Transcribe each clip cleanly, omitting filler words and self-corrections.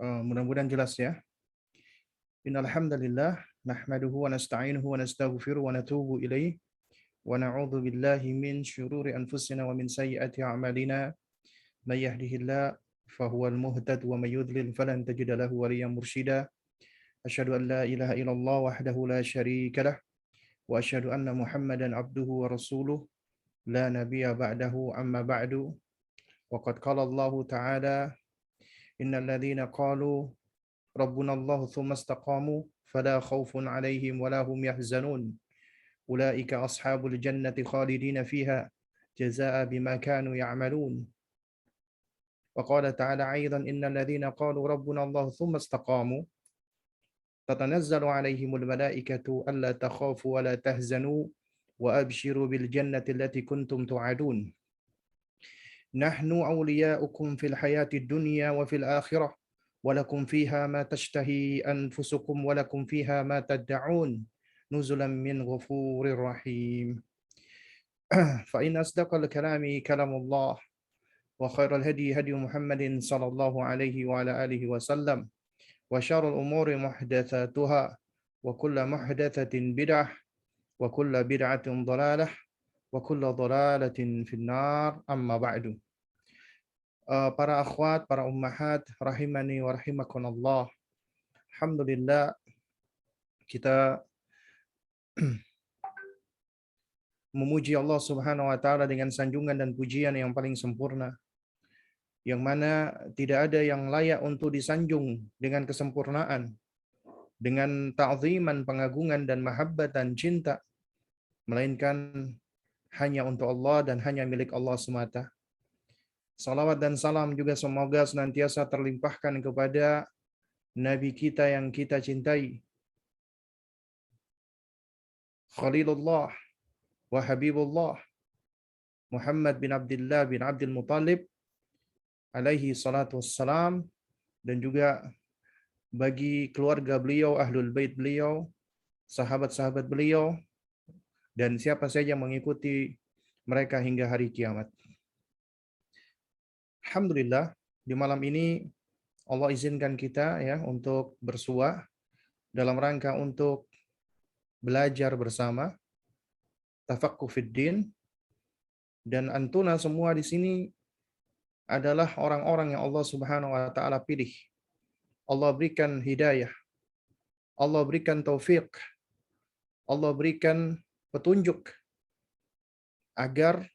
Mudah-mudahan jelas ya. Innal hamdalillah nahmaduhu wa nasta'inuhu wa nastaghfiruhu wa natubu ilaih wa na'udzu billahi min syururi anfusina wa min sayyiati a'malina. May yahdihillahu fahuwal muhtad wa may yudlil falan tajida lahu waliyyan mursyida. Asyhadu an la ilaha illallah wahdahu la syarika lah wa asyhadu anna Muhammadan abduhu wa rasuluh la nabiyya ba'dahu amma ba'du. Wa qad qala Allah ta'ala innal ladzina qalu ربنا الله ثم استقاموا فلا خوف عليهم ولا هم يحزنون أولئك أصحاب الجنة خالدين فيها جزاء بما كانوا يعملون وقال تعالى أيضا إن الذين قالوا ربنا الله ثم استقاموا تتنزل عليهم الملائكة ألا تخافوا ولا تحزنوا وأبشروا بالجنة التي كنتم توعدون نحن أولياؤكم في الحياة الدنيا وفي الآخرة ولكم فيها ما تشتهي أنفسكم ولكم فيها ما تدعون نزلا من غفور رحيم. فإن أصدق الكلام كلام الله وخير الهدي هدي محمد صلى الله عليه وعلى آله وسلم وشر الأمور محدثاتها وكل محدثة بدعة وكل بدعة ضلالة وكل ضلالة في النار أما بعد. Para akhwat, para ummahat, rahimani wa rahimakumullah. Alhamdulillah, kita memuji Allah Subhanahu wa taala dengan sanjungan dan pujian yang paling sempurna, yang mana tidak ada yang layak untuk disanjung dengan kesempurnaan, dengan ta'ziman, pengagungan dan mahabbatan, cinta, melainkan hanya untuk Allah dan hanya milik Allah semata. Salawat dan salam juga semoga senantiasa terlimpahkan kepada Nabi kita yang kita cintai, Khalilullah wa Habibullah, Muhammad bin Abdullah bin Abdul Muttalib alaihi salatu wassalam, dan juga bagi keluarga beliau, ahlul bait beliau, sahabat-sahabat beliau, dan siapa saja yang mengikuti mereka hingga hari kiamat. Alhamdulillah, di malam ini Allah izinkan kita ya untuk bersua dalam rangka untuk belajar bersama, tafaqquh fid din, dan antuna semua di sini adalah orang-orang yang Allah Subhanahu wa taala pilih. Allah berikan hidayah, Allah berikan taufik, Allah berikan petunjuk agar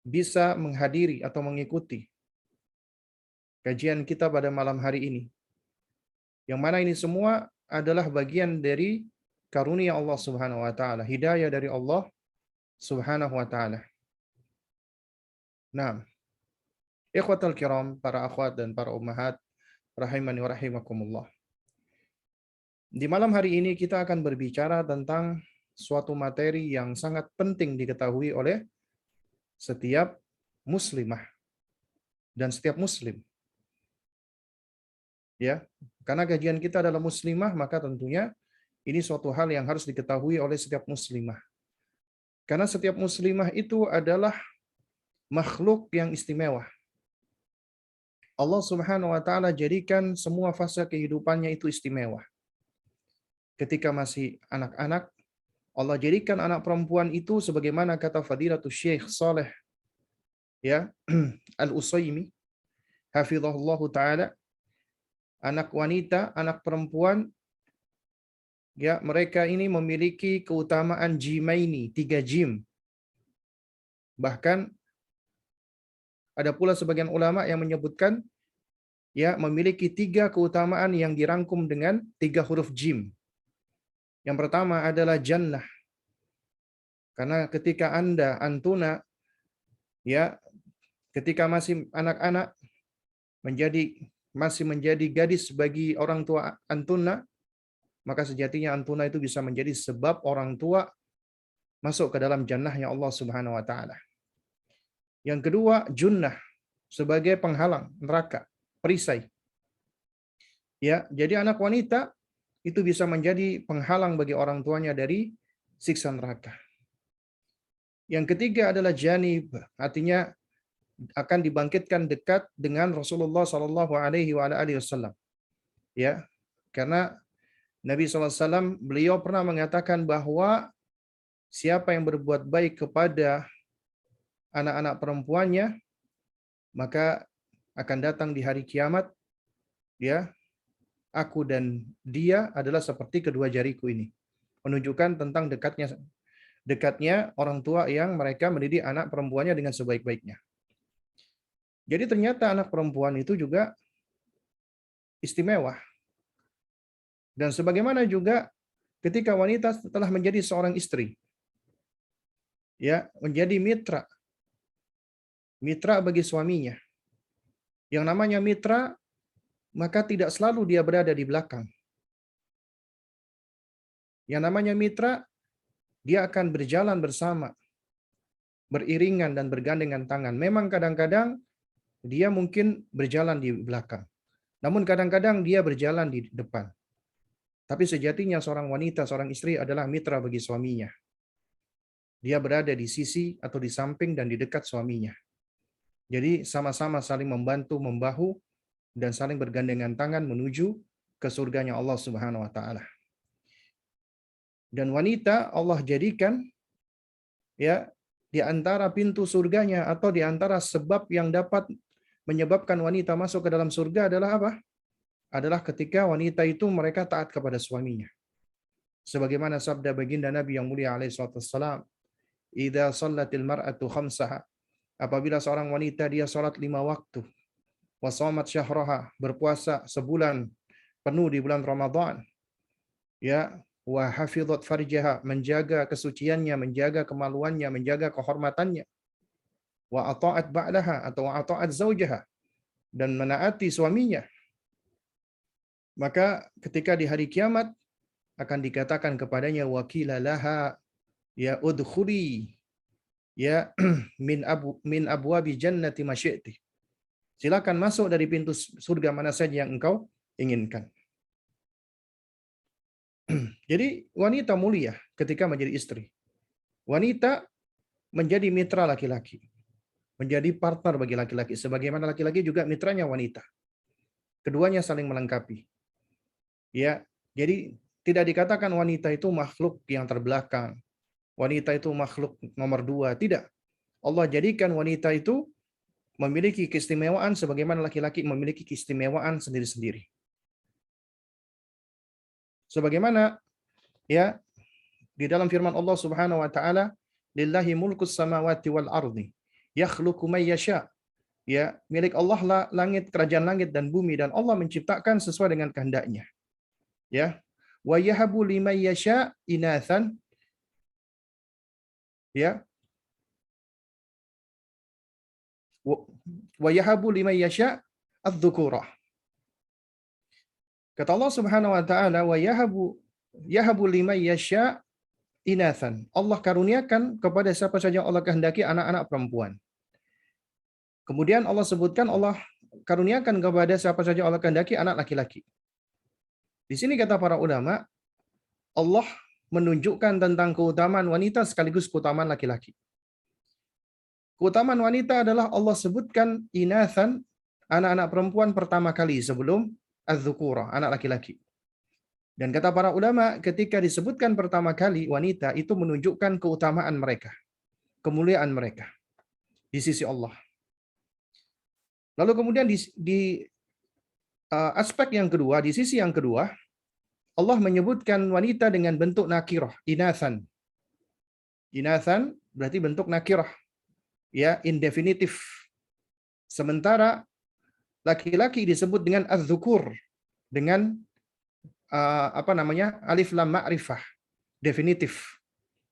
bisa menghadiri atau mengikuti kajian kita pada malam hari ini. Yang mana ini semua adalah bagian dari karunia Allah Subhanahu wa taala, hidayah dari Allah Subhanahu wa taala. Nah, ikhwatal kiram, para akhwat dan para ummahat, rahimani wa rahimakumullah. Di malam hari ini kita akan berbicara tentang suatu materi yang sangat penting diketahui oleh setiap muslimah dan setiap muslim. Ya, karena kajian kita adalah muslimah, maka tentunya ini suatu hal yang harus diketahui oleh setiap muslimah. Karena setiap muslimah itu adalah makhluk yang istimewa. Allah Subhanahu wa taala jadikan semua fase kehidupannya itu istimewa. Ketika masih anak-anak, Allah jadikan anak perempuan itu sebagaimana kata Fadilatul Syekh Saleh ya Al-Utsaimin hafizahullahu taala, anak wanita, anak perempuan ya, mereka ini memiliki keutamaan jimaini, 3 jim. Bahkan ada pula sebagian ulama yang menyebutkan ya memiliki 3 keutamaan yang dirangkum dengan 3 huruf jim. Yang pertama adalah jannah. Karena ketika Anda antuna ya, ketika masih anak-anak masih menjadi gadis bagi orang tua antuna, maka sejatinya antuna itu bisa menjadi sebab orang tua masuk ke dalam jannahnya Allah Subhanahu wa taala. Yang kedua, junnah, sebagai penghalang neraka, perisai. Ya, jadi anak wanita itu bisa menjadi penghalang bagi orang tuanya dari siksa neraka. Yang ketiga adalah janib, artinya akan dibangkitkan dekat dengan Rasulullah Shallallahu Alaihi Wasallam. Ya, karena Nabi SAW beliau pernah mengatakan bahwa siapa yang berbuat baik kepada anak-anak perempuannya, maka akan datang di hari kiamat, ya, aku dan dia adalah seperti kedua jariku ini. Menunjukkan tentang dekatnya orang tua yang mereka mendidik anak perempuannya dengan sebaik-baiknya. Jadi ternyata anak perempuan itu juga istimewa. Dan sebagaimana juga ketika wanita telah menjadi seorang istri, ya, menjadi mitra bagi suaminya. Yang namanya mitra, maka tidak selalu dia berada di belakang. Yang namanya mitra, dia akan berjalan bersama, beriringan dan bergandengan tangan. Memang kadang-kadang dia mungkin berjalan di belakang. Namun kadang-kadang dia berjalan di depan. Tapi sejatinya seorang wanita, seorang istri adalah mitra bagi suaminya. Dia berada di sisi atau di samping dan di dekat suaminya. Jadi sama-sama saling membantu, membahu, dan saling bergandengan tangan menuju ke surganya Allah Subhanahu wa taala. Dan wanita Allah jadikan, ya, di antara pintu surganya atau di antara sebab yang dapat menyebabkan wanita masuk ke dalam surga adalah apa? Adalah ketika wanita itu mereka taat kepada suaminya. Sebagaimana sabda baginda Nabi yang mulia alaihi salatu wassalam, "Idza shallatil mar'atu khamsaha." Apabila seorang wanita dia salat 5 waktu, wa shamat syahraha, berpuasa sebulan penuh di bulan Ramadan, ya, wa hafizat farjaha, menjaga kesuciannya, menjaga kemaluannya, menjaga kehormatannya, wa ata'at ba'laha atau wa ata'at zaujaha, dan menaati suaminya, maka ketika di hari kiamat akan dikatakan kepadanya wakila laha ya udkhuli ya min abwabi jannati masyi'ti. Silakan masuk dari pintu surga mana saja yang engkau inginkan. Jadi wanita mulia ketika menjadi istri. Wanita menjadi mitra laki-laki. Menjadi partner bagi laki-laki. Sebagaimana laki-laki juga mitranya wanita. Keduanya saling melengkapi. Ya, jadi tidak dikatakan wanita itu makhluk yang terbelakang. Wanita itu makhluk nomor 2. Tidak. Allah jadikan wanita itu memiliki keistimewaan sebagaimana laki-laki memiliki keistimewaan sendiri-sendiri. Sebagaimana, ya, di dalam firman Allah Subhanahu wa taala, "Lillahi mulkus samawati wal ardi, yakhluqu may yasha." Ya, milik Allah lah langit, kerajaan langit dan bumi, dan Allah menciptakan sesuai dengan kehendaknya. Ya. Wa yahabu liman yasha inathan, ya. Wa yahabu liman yasha adz-dzukura. Kata Allah Subhanahu wa taala, wa yahabu liman yasha inathan. Allah karuniakan kepada siapa saja Allah kehendaki anak-anak perempuan. Kemudian Allah sebutkan Allah karuniakan kepada siapa saja Allah kehendaki anak laki-laki. Di sini kata para ulama, Allah menunjukkan tentang keutamaan wanita sekaligus keutamaan laki-laki. Keutamaan wanita adalah Allah sebutkan inathan, anak-anak perempuan pertama kali sebelum az-dzukura, anak laki-laki. Dan kata para ulama, ketika disebutkan pertama kali wanita itu menunjukkan keutamaan mereka, kemuliaan mereka di sisi Allah. Lalu kemudian di aspek yang kedua, di sisi yang kedua, Allah menyebutkan wanita dengan bentuk nakirah, inathan. Inathan berarti bentuk nakirah, ya, indefinitif. Sementara laki-laki disebut dengan az-dzukur, dengan alif lam ma'rifah, definitif.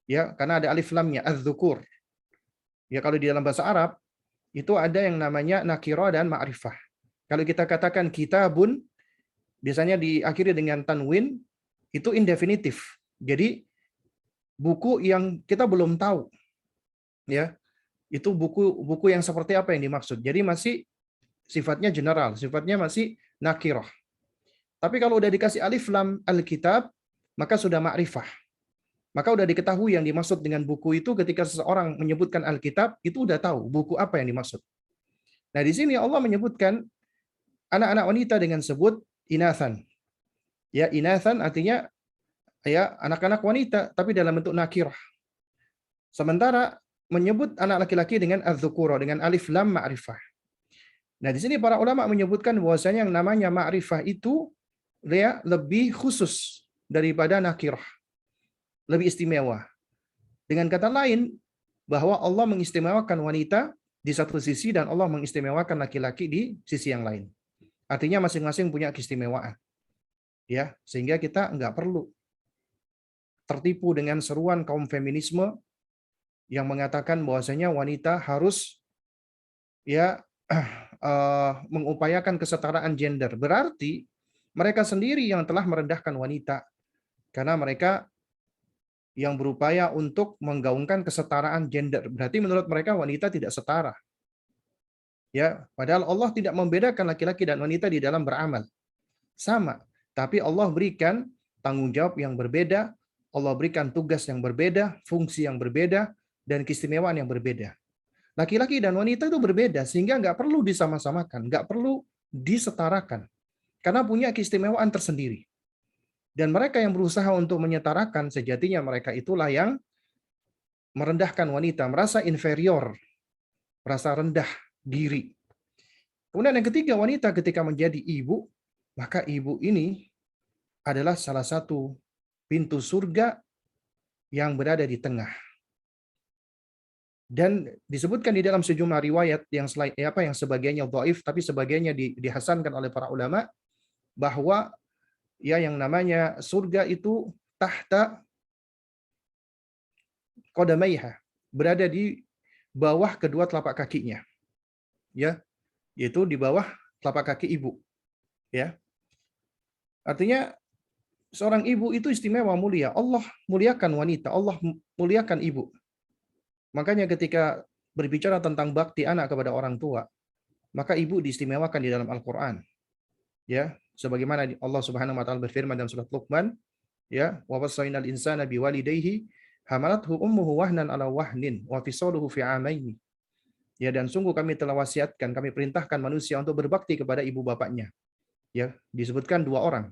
Ya, karena ada alif lamnya, az-dzukur. Ya, kalau di dalam bahasa Arab itu ada yang namanya nakirah dan ma'rifah. Kalau kita katakan kitabun, biasanya diakhiri dengan tanwin, itu indefinitif. Jadi buku yang kita belum tahu, ya, itu buku yang seperti apa yang dimaksud. Jadi masih sifatnya general, sifatnya masih nakirah. Tapi kalau udah dikasih alif lam Alkitab, maka sudah ma'rifah. Maka udah diketahui yang dimaksud dengan buku itu ketika seseorang menyebutkan Alkitab, itu udah tahu buku apa yang dimaksud. Nah, di sini Allah menyebutkan anak-anak wanita dengan sebut inathan. Ya, inathan artinya ya anak-anak wanita tapi dalam bentuk nakirah. Sementara menyebut anak laki-laki dengan az-dzukura dengan alif lam ma'rifah. Nah, di sini para ulama menyebutkan bahwasanya yang namanya ma'rifah itu ya lebih khusus daripada nakirah, lebih istimewa. Dengan kata lain, bahwa Allah mengistimewakan wanita di satu sisi dan Allah mengistimewakan laki-laki di sisi yang lain. Artinya masing-masing punya keistimewaan. Ya, sehingga kita nggak perlu tertipu dengan seruan kaum feminisme yang mengatakan bahwasanya wanita harus ya mengupayakan kesetaraan gender. Berarti mereka sendiri yang telah merendahkan wanita karena mereka yang berupaya untuk menggaungkan kesetaraan gender. Berarti menurut mereka wanita tidak setara. Ya, padahal Allah tidak membedakan laki-laki dan wanita di dalam beramal. Sama, tapi Allah berikan tanggung jawab yang berbeda, Allah berikan tugas yang berbeda, fungsi yang berbeda, dan keistimewaan yang berbeda. Laki-laki dan wanita itu berbeda, sehingga nggak perlu disama-samakan, nggak perlu disetarakan, karena punya keistimewaan tersendiri. Dan mereka yang berusaha untuk menyetarakan, sejatinya mereka itulah yang merendahkan wanita, merasa inferior, merasa rendah diri. Kemudian yang ketiga, wanita ketika menjadi ibu, maka ibu ini adalah salah satu pintu surga yang berada di tengah. Dan disebutkan di dalam sejumlah riwayat yang yang sebagainya dhaif tapi sebagainya dihasankan oleh para ulama bahwa ya yang namanya surga itu tahta qadamaiha, berada di bawah kedua telapak kakinya. Ya, yaitu di bawah telapak kaki ibu. Ya. Artinya seorang ibu itu istimewa, mulia. Allah muliakan wanita, Allah muliakan ibu. Makanya ketika berbicara tentang bakti anak kepada orang tua, maka ibu diistimewakan di dalam Al-Qur'an. Ya, sebagaimana Allah Subhanahu wa taala berfirman dalam surat Luqman, ya, wa wasainal insana biwalidayhi hamalathu ummuhu wahnan ala wahnin wa fisaluhu fi amaini. Ya, dan sungguh kami telah wasiatkan, kami perintahkan manusia untuk berbakti kepada ibu bapaknya. Ya, disebutkan dua orang.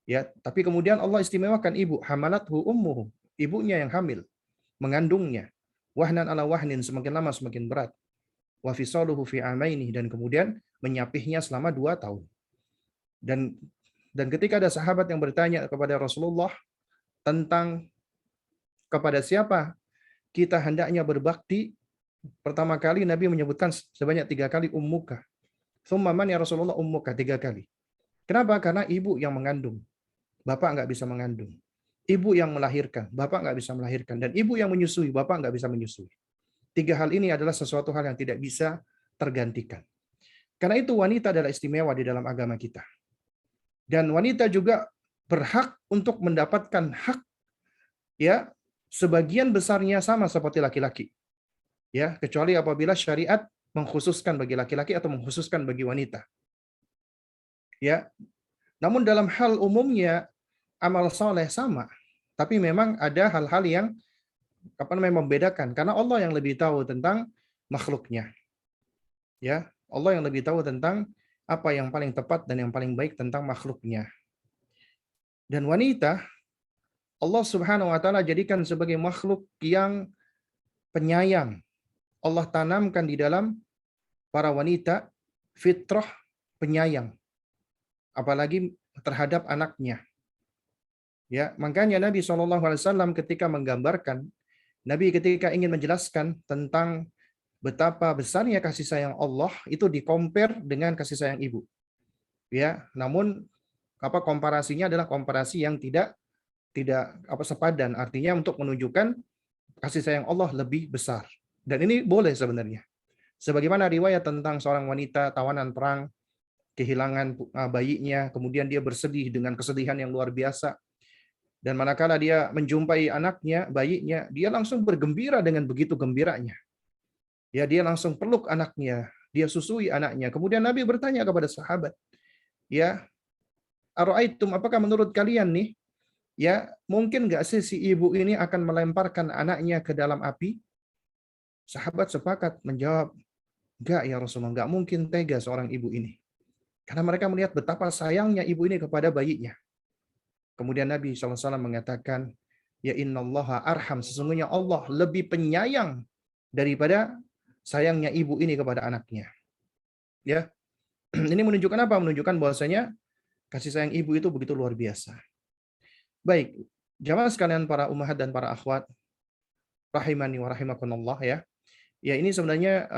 Ya, tapi kemudian Allah istimewakan ibu, hamalathu ummuhu, ibunya yang hamil, mengandungnya. Wahnan ala wahnin, semakin lama semakin berat. Wa fisaluhu fi amaini, dan kemudian menyapihnya selama 2 tahun. Dan ketika ada sahabat yang bertanya kepada Rasulullah tentang kepada siapa kita hendaknya berbakti, pertama kali Nabi menyebutkan sebanyak 3 kali ummuka. Tsumma man ya Rasulullah, ummuka, 3 kali. Kenapa? Karena ibu yang mengandung. Bapak nggak bisa mengandung. Ibu yang melahirkan, bapak nggak bisa melahirkan. Dan ibu yang menyusui, bapak nggak bisa menyusui. 3 hal ini adalah sesuatu hal yang tidak bisa tergantikan. Karena itu wanita adalah istimewa di dalam agama kita. Dan wanita juga berhak untuk mendapatkan hak ya sebagian besarnya sama seperti laki-laki. Ya, kecuali apabila syariat mengkhususkan bagi laki-laki atau mengkhususkan bagi wanita. Ya. Namun dalam hal umumnya amal soleh sama, tapi memang ada hal-hal yang membedakan karena Allah yang lebih tahu tentang makhluknya. Ya, Allah yang lebih tahu tentang apa yang paling tepat dan yang paling baik tentang makhluknya. Dan wanita Allah Subhanahu wa taala jadikan sebagai makhluk yang penyayang. Allah tanamkan di dalam para wanita fitrah penyayang. Apalagi terhadap anaknya. Ya, makanya Nabi SAW ketika menggambarkan, Nabi ketika ingin menjelaskan tentang betapa besarnya kasih sayang Allah itu di-compare dengan kasih sayang ibu. Ya, namun komparasinya adalah komparasi yang tidak sepadan, artinya untuk menunjukkan kasih sayang Allah lebih besar. Dan ini boleh sebenarnya. Sebagaimana riwayat tentang seorang wanita tawanan perang kehilangan bayinya, kemudian dia bersedih dengan kesedihan yang luar biasa. Dan manakala dia menjumpai anaknya, bayinya, dia langsung bergembira dengan begitu gembiranya. Ya, dia langsung peluk anaknya, dia susui anaknya. Kemudian Nabi bertanya kepada sahabat, ya, ara'aitum, apakah menurut kalian nih, ya, mungkin nggak sih si ibu ini akan melemparkan anaknya ke dalam api? Sahabat sepakat menjawab, Enggak ya Rasulullah, enggak mungkin tega seorang ibu ini. Karena mereka melihat betapa sayangnya ibu ini kepada bayinya. Kemudian Nabi SAW mengatakan, ya innallaha arham, sesungguhnya Allah lebih penyayang daripada sayangnya ibu ini kepada anaknya. Ya, ini menunjukkan apa? Menunjukkan bahwasanya kasih sayang ibu itu begitu luar biasa. Baik, jamaah sekalian para ummahat dan para akhwat, rahimani wa rahimakumullah ya. Ya ini sebenarnya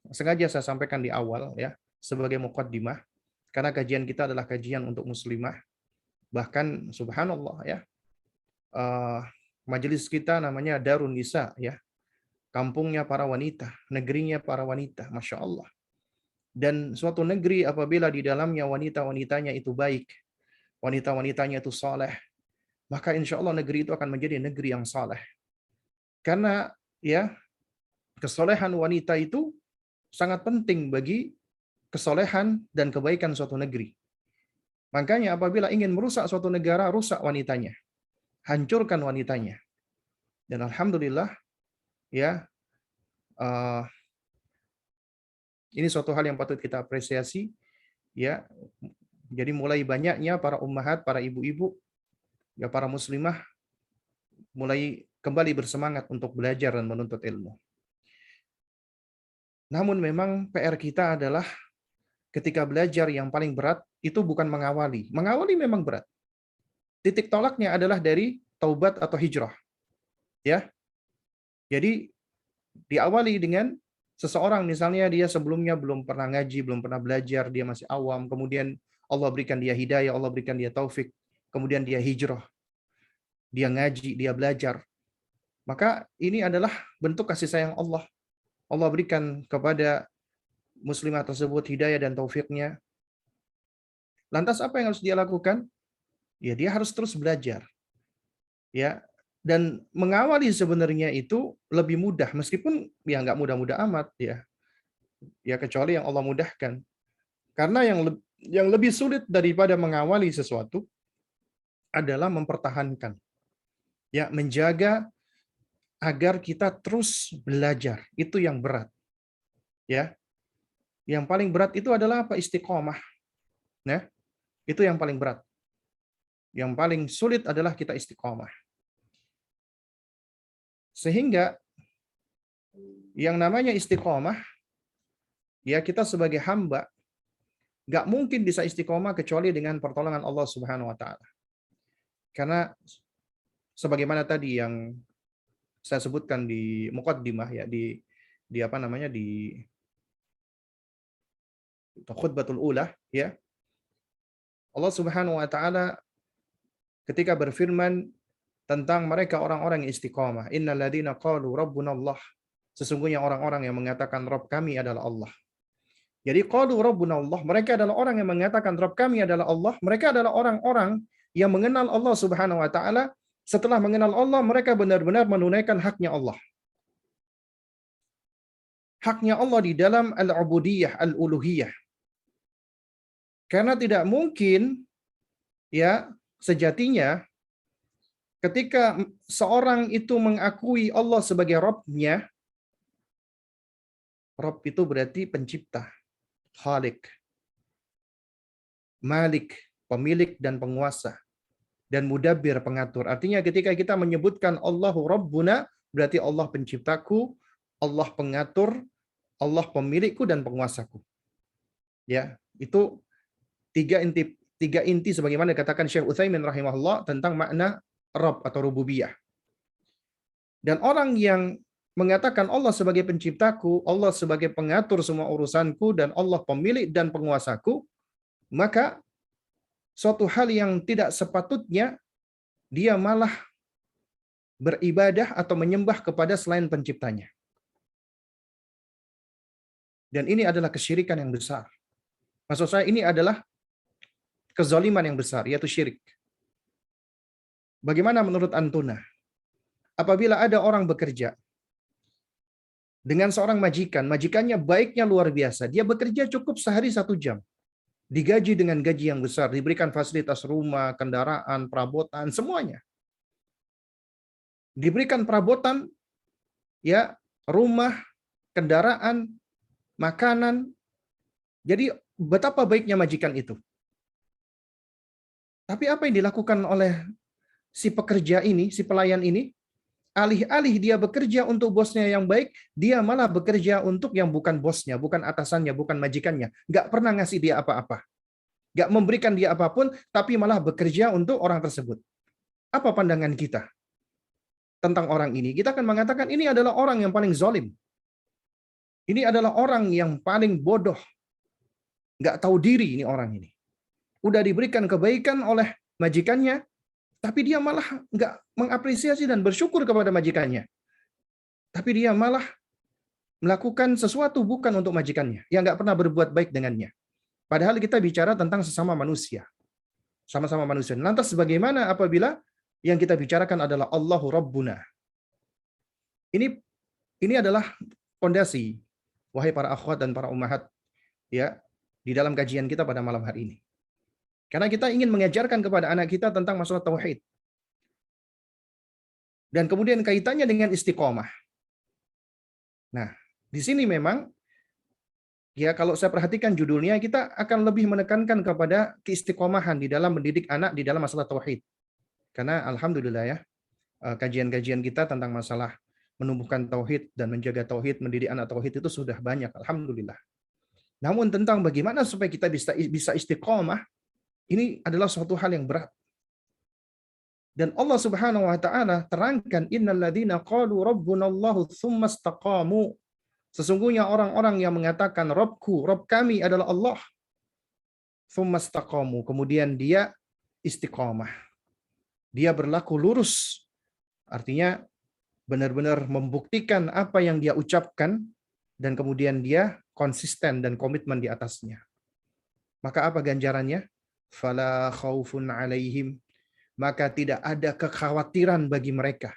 sengaja saya sampaikan di awal ya, sebagai muqaddimah, karena kajian kita adalah kajian untuk muslimah. Bahkan subhanallah ya, majelis kita namanya Darun Nisa ya, kampungnya para wanita, negerinya para wanita, Masya Allah. Dan suatu negeri apabila di dalamnya wanita-wanitanya itu baik, wanita-wanitanya itu saleh, maka insya Allah negeri itu akan menjadi negeri yang saleh. Karena ya, kesolehan wanita itu sangat penting bagi kesolehan dan kebaikan suatu negeri. Makanya apabila ingin merusak suatu negara, rusak wanitanya, hancurkan wanitanya. Dan alhamdulillah ya, ini suatu hal yang patut kita apresiasi ya. Jadi mulai banyaknya para ummahat, para ibu-ibu, ya para muslimah mulai kembali bersemangat untuk belajar dan menuntut ilmu. Namun memang PR kita adalah ketika belajar yang paling berat itu bukan mengawali. Mengawali memang berat. Titik tolaknya adalah dari taubat atau hijrah. Ya. Jadi diawali dengan seseorang misalnya dia sebelumnya belum pernah ngaji, belum pernah belajar, dia masih awam, kemudian Allah berikan dia hidayah, Allah berikan dia taufik, kemudian dia hijrah, dia ngaji, dia belajar. Maka ini adalah bentuk kasih sayang Allah. Allah berikan kepada muslimah tersebut hidayah dan taufiknya. Lantas apa yang harus dia lakukan? Ya dia harus terus belajar. Ya, dan mengawali sebenarnya itu lebih mudah meskipun ya nggak mudah-mudah amat ya. Ya kecuali yang Allah mudahkan. Karena yang lebih sulit daripada mengawali sesuatu adalah mempertahankan. Ya, menjaga agar kita terus belajar. Itu yang berat. Ya. Yang paling berat itu adalah apa? Istiqomah. Ya. Itu yang paling berat. Yang paling sulit adalah kita istiqomah. Sehingga yang namanya istiqomah, ya kita sebagai hamba nggak mungkin bisa istiqomah kecuali dengan pertolongan Allah Subhanahu wa taala. Karena sebagaimana tadi yang saya sebutkan di muqaddimah ya, di apa namanya, di khutbatul ula ya. Allah Subhanahu wa taala ketika berfirman tentang mereka orang-orang yang istiqomah, innal ladzina qalu rabbunallah, sesungguhnya orang-orang yang mengatakan Rabb kami adalah Allah. Jadi qalu rabbunallah, mereka adalah orang yang mengatakan Rabb kami adalah Allah, mereka adalah orang-orang yang mengenal Allah Subhanahu wa taala. Setelah mengenal Allah, mereka benar-benar menunaikan haknya Allah. Haknya Allah di dalam al-ubudiyah, al-uluhiyah. Karena tidak mungkin ya sejatinya ketika seorang itu mengakui Allah sebagai Rabb-nya, Rabb itu berarti pencipta, Khalik, Malik, pemilik dan penguasa, dan Mudabbir, pengatur. Artinya ketika kita menyebutkan Allahu Rabbuna, berarti Allah penciptaku, Allah pengatur, Allah pemilikku dan penguasaku. Ya, itu tiga inti sebagaimana dikatakan Syekh Utsaimin rahimahullah tentang makna Rabb atau rububiyah. Dan orang yang mengatakan Allah sebagai penciptaku, Allah sebagai pengatur semua urusanku, dan Allah pemilik dan penguasaku, maka suatu hal yang tidak sepatutnya dia malah beribadah atau menyembah kepada selain penciptanya. Dan ini adalah kesyirikan yang besar. Maksud saya ini adalah kezaliman yang besar, yaitu syirik. Bagaimana menurut Antuna? Apabila ada orang bekerja dengan seorang majikan, majikannya baiknya luar biasa, dia bekerja cukup sehari 1 jam, digaji dengan gaji yang besar, diberikan fasilitas rumah, kendaraan, perabotan, semuanya. Diberikan perabotan, ya, rumah, kendaraan, makanan. Jadi betapa baiknya majikan itu. Tapi apa yang dilakukan oleh si pekerja ini, si pelayan ini? Alih-alih dia bekerja untuk bosnya yang baik, dia malah bekerja untuk yang bukan bosnya, bukan atasannya, bukan majikannya. Nggak pernah ngasih dia apa-apa. Nggak memberikan dia apapun, tapi malah bekerja untuk orang tersebut. Apa pandangan kita tentang orang ini? Kita akan mengatakan ini adalah orang yang paling zalim. Ini adalah orang yang paling bodoh. Nggak tahu diri ini orang ini. Udah diberikan kebaikan oleh majikannya, tapi dia malah nggak mengapresiasi dan bersyukur kepada majikannya. Tapi dia malah melakukan sesuatu bukan untuk majikannya, yang nggak pernah berbuat baik dengannya. Padahal kita bicara tentang sesama manusia. Sama-sama manusia. Lantas bagaimana apabila yang kita bicarakan adalah Allahu Rabbuna? Ini adalah fondasi, wahai para akhwat dan para ummahat, ya, di dalam kajian kita pada malam hari ini. Karena kita ingin mengajarkan kepada anak kita tentang masalah tauhid. Dan kemudian kaitannya dengan istiqomah. Nah, di sini memang, ya kalau saya perhatikan judulnya, kita akan lebih menekankan kepada keistiqomahan di dalam mendidik anak di dalam masalah tauhid. Karena alhamdulillah ya, kajian-kajian kita tentang masalah menumbuhkan tauhid dan menjaga tauhid, mendidik anak tauhid itu sudah banyak, alhamdulillah. Namun tentang bagaimana supaya kita bisa istiqomah, ini adalah suatu hal yang berat. Dan Allah Subhanahu wa taala terangkan innalladzina qalu rabbunallahu tsumma istaqamu. Sesungguhnya orang-orang yang mengatakan Rabbku, Rabb kami adalah Allah. Tsumma istaqamu, kemudian dia istiqomah. Dia berlaku lurus. Artinya benar-benar membuktikan apa yang dia ucapkan dan kemudian dia konsisten dan komitmen di atasnya. Maka apa ganjarannya? Fala khaufun alaihim, maka tidak ada kekhawatiran bagi mereka.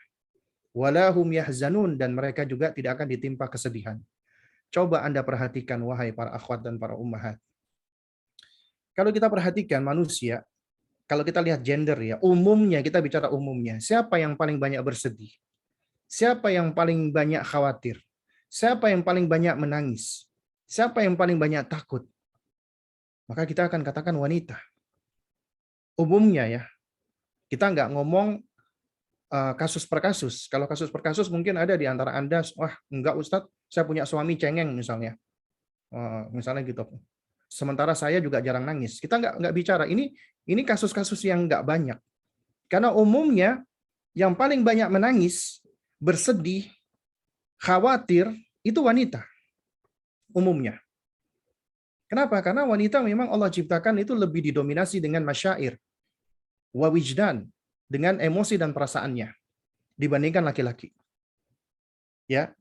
Walahum yahzanun, dan mereka juga tidak akan ditimpa kesedihan. Coba Anda perhatikan, wahai para akhwat dan para ummahat. Kalau kita perhatikan manusia, kalau kita lihat gender ya, umumnya kita bicara umumnya, siapa yang paling banyak bersedih? Siapa yang paling banyak khawatir? Siapa yang paling banyak menangis? Siapa yang paling banyak takut? Maka kita akan katakan wanita. Umumnya ya, kita nggak ngomong kasus per kasus. Kalau kasus per kasus mungkin ada di antara Anda, wah enggak Ustadz, saya punya suami cengeng misalnya. Misalnya gitu. Sementara saya juga jarang nangis. Kita nggak bicara. Ini kasus-kasus yang nggak banyak. Karena umumnya yang paling banyak menangis, bersedih, khawatir, itu wanita. Umumnya. Kenapa? Karena wanita memang Allah ciptakan itu lebih didominasi dengan masyair, wa wijdan, dengan emosi dan perasaannya dibandingkan laki-laki. Ya,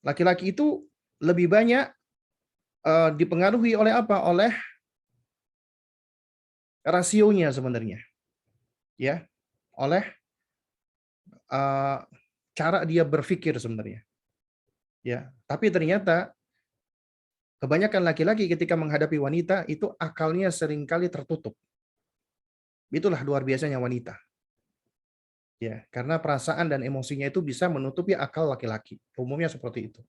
laki-laki itu lebih banyak dipengaruhi oleh apa? Oleh rasionya sebenarnya. Ya, oleh cara dia berpikir sebenarnya. Ya, tapi ternyata kebanyakan laki-laki ketika menghadapi wanita itu akalnya seringkali tertutup. Itulah luar biasanya wanita. Ya, karena perasaan dan emosinya itu bisa menutupi akal laki-laki. Umumnya seperti itu.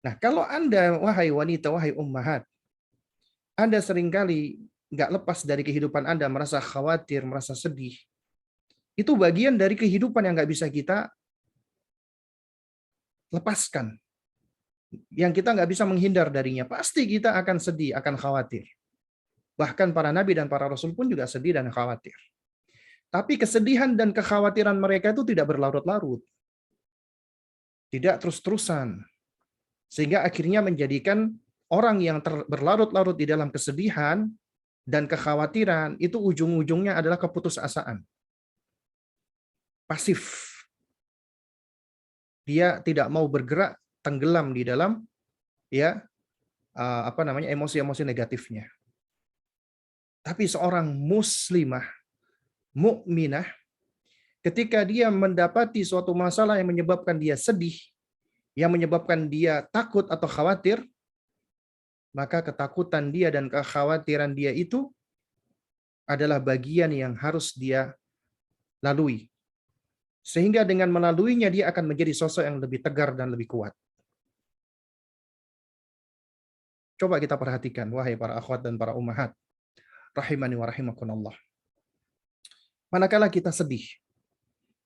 Nah, kalau Anda, wahai wanita, wahai ummahat, Anda seringkali nggak lepas dari kehidupan Anda, merasa khawatir, merasa sedih. Itu bagian dari kehidupan yang nggak bisa kita lepaskan. Yang kita nggak bisa menghindar darinya. Pasti kita akan sedih, akan khawatir. Bahkan para nabi dan para rasul pun juga sedih dan khawatir. Tapi kesedihan dan kekhawatiran mereka itu tidak berlarut-larut. Tidak terus-terusan. Sehingga akhirnya menjadikan orang yang berlarut-larut di dalam kesedihan dan kekhawatiran itu ujung-ujungnya adalah keputusasaan. Pasif. Dia tidak mau bergerak, tenggelam di dalam emosi-emosi negatifnya. Tapi seorang muslimah, mukminah, ketika dia mendapati suatu masalah yang menyebabkan dia sedih, yang menyebabkan dia takut atau khawatir, maka ketakutan dia dan kekhawatiran dia itu adalah bagian yang harus dia lalui. Sehingga dengan melaluinya dia akan menjadi sosok yang lebih tegar dan lebih kuat. Coba kita perhatikan, wahai para akhwat dan para ummahat, rahimani wa rahimakumullah. Manakala kita sedih,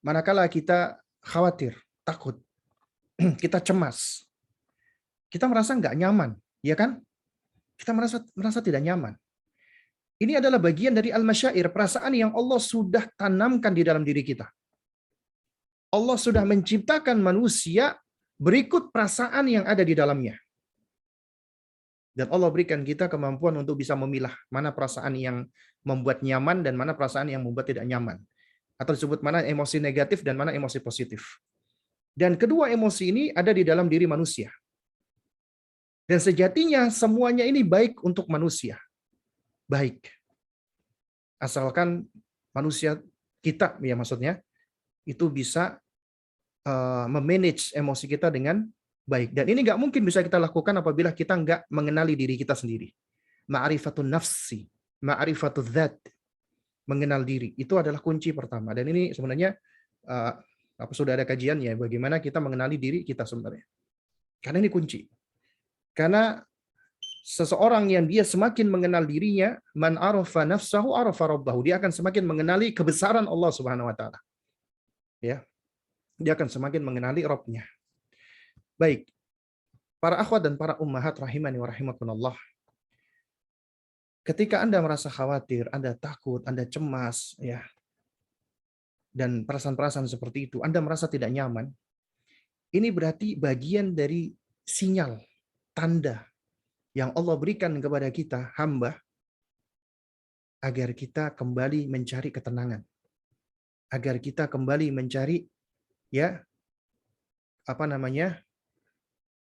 manakala kita khawatir, takut, kita cemas, kita merasa nggak nyaman, ya kan? Kita merasa tidak nyaman. Ini adalah bagian dari al-masyair, perasaan yang Allah sudah tanamkan di dalam diri kita. Allah sudah menciptakan manusia berikut perasaan yang ada di dalamnya. Dan Allah berikan kita kemampuan untuk bisa memilah mana perasaan yang membuat nyaman dan mana perasaan yang membuat tidak nyaman. Atau disebut mana emosi negatif dan mana emosi positif. Dan kedua emosi ini ada di dalam diri manusia. Dan sejatinya semuanya ini baik untuk manusia. Baik. Asalkan manusia kita, ya maksudnya, itu bisa memanage emosi kita dengan baik. Dan ini nggak mungkin bisa kita lakukan apabila kita nggak mengenali diri kita sendiri. Ma'rifatun nafsi, ma'rifatul dzat, mengenal diri. Itu adalah kunci pertama. Dan ini sebenarnya sudah ada kajian ya bagaimana kita mengenali diri kita sebenarnya. Karena ini kunci. Karena seseorang yang dia semakin mengenal dirinya, man arafa nafsahu arafa rabbahu, dia akan semakin mengenali kebesaran Allah Subhanahu wa taala. Ya. Dia akan semakin mengenali Rabb-nya. Baik. Para akhwat dan para ummahat rahimani wa rahimakumullah. Ketika Anda merasa khawatir, Anda takut, Anda cemas, ya. Dan perasaan-perasaan seperti itu, Anda merasa tidak nyaman. Ini berarti bagian dari sinyal, tanda yang Allah berikan kepada kita, hamba, agar kita kembali mencari ketenangan. Agar kita kembali mencari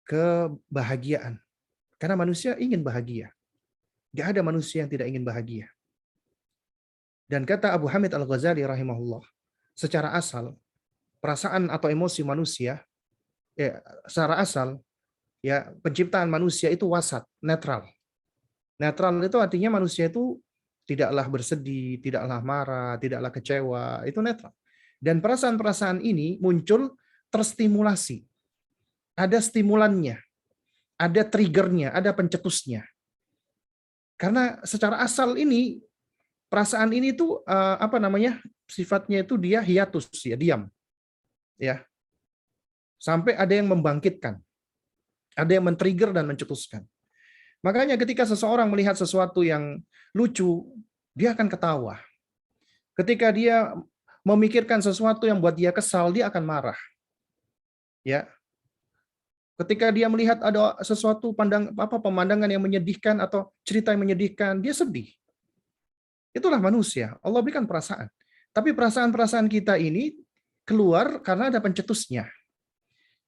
kebahagiaan. Karena manusia ingin bahagia. Gak ada manusia yang tidak ingin bahagia. Dan kata Abu Hamid Al-Ghazali rahimahullah, secara asal, perasaan atau emosi manusia, secara asal, penciptaan manusia itu wasat, netral. Netral itu artinya manusia itu tidaklah bersedih, tidaklah marah, tidaklah kecewa, itu netral. Dan perasaan-perasaan ini muncul terstimulasi. Ada stimulannya, ada triggernya, ada pencetusnya. Karena secara asal ini, perasaan ini tuh sifatnya itu dia hiatus, ya, diam. Ya. Sampai ada yang membangkitkan. Ada yang men-trigger dan mencetuskan. Makanya ketika seseorang melihat sesuatu yang lucu, dia akan ketawa. Ketika dia memikirkan sesuatu yang buat dia kesal, dia akan marah. Ya. Ketika dia melihat ada sesuatu pemandangan yang menyedihkan atau cerita yang menyedihkan, dia sedih. Itulah manusia. Allah berikan perasaan. Tapi perasaan-perasaan kita ini keluar karena ada pencetusnya.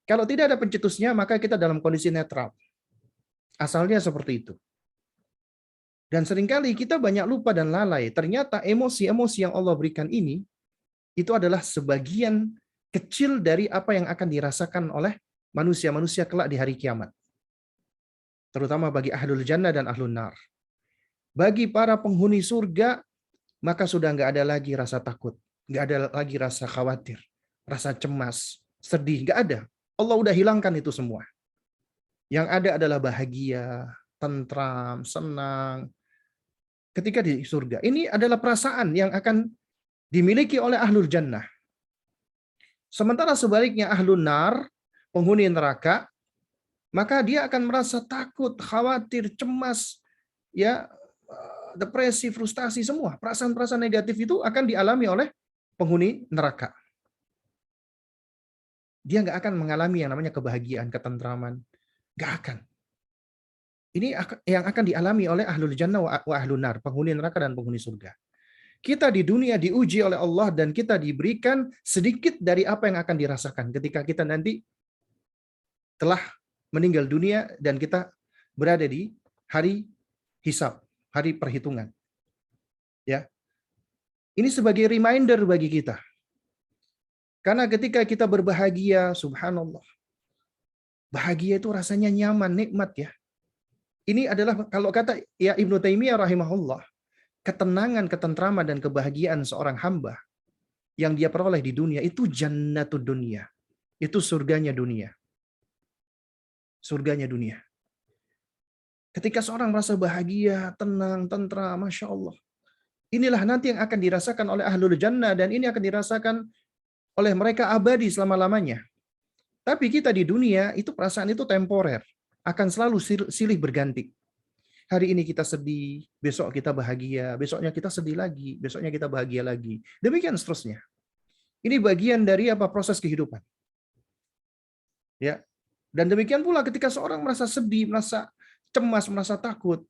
Kalau tidak ada pencetusnya, maka kita dalam kondisi netral. Asalnya seperti itu. Dan seringkali kita banyak lupa dan lalai. Ternyata emosi-emosi yang Allah berikan ini, itu adalah sebagian kecil dari apa yang akan dirasakan oleh manusia-manusia kelak di hari kiamat. Terutama bagi ahlul jannah dan ahlun nar. Bagi para penghuni surga, maka sudah nggak ada lagi rasa takut. Nggak ada lagi rasa khawatir. Rasa cemas, sedih. Nggak ada. Allah udah hilangkan itu semua. Yang ada adalah bahagia, tentram, senang. Ketika di surga. Ini adalah perasaan yang akan dimiliki oleh ahlul jannah. Sementara sebaliknya ahlun nar, penghuni neraka, maka dia akan merasa takut, khawatir, cemas, ya, depresi, frustasi, semua. Perasaan-perasaan negatif itu akan dialami oleh penghuni neraka. Dia nggak akan mengalami yang namanya kebahagiaan, ketentraman. Nggak akan. Ini yang akan dialami oleh ahlul jannah wa ahlun nar, penghuni neraka dan penghuni surga. Kita di dunia diuji oleh Allah dan kita diberikan sedikit dari apa yang akan dirasakan ketika kita nanti telah meninggal dunia dan kita berada di hari hisab, hari perhitungan. Ya. Ini sebagai reminder bagi kita. Karena ketika kita berbahagia, subhanallah. Bahagia itu rasanya nyaman, nikmat ya. Ini adalah kalau kata ya Ibnu Taimiyah rahimahullah, ketenangan, ketentraman dan kebahagiaan seorang hamba yang dia peroleh di dunia itu jannatud dunia. Itu surganya dunia. Surganya dunia. Ketika seorang merasa bahagia, tenang, tentram, Masya Allah. Inilah nanti yang akan dirasakan oleh ahlul jannah, dan ini akan dirasakan oleh mereka abadi selama-lamanya. Tapi kita di dunia, itu perasaan itu temporer. Akan selalu silih berganti. Hari ini kita sedih, besok kita bahagia, besoknya kita sedih lagi, besoknya kita bahagia lagi. Demikian seterusnya. Ini bagian dari proses kehidupan. Ya. Dan demikian pula ketika seorang merasa sedih, merasa cemas, merasa takut,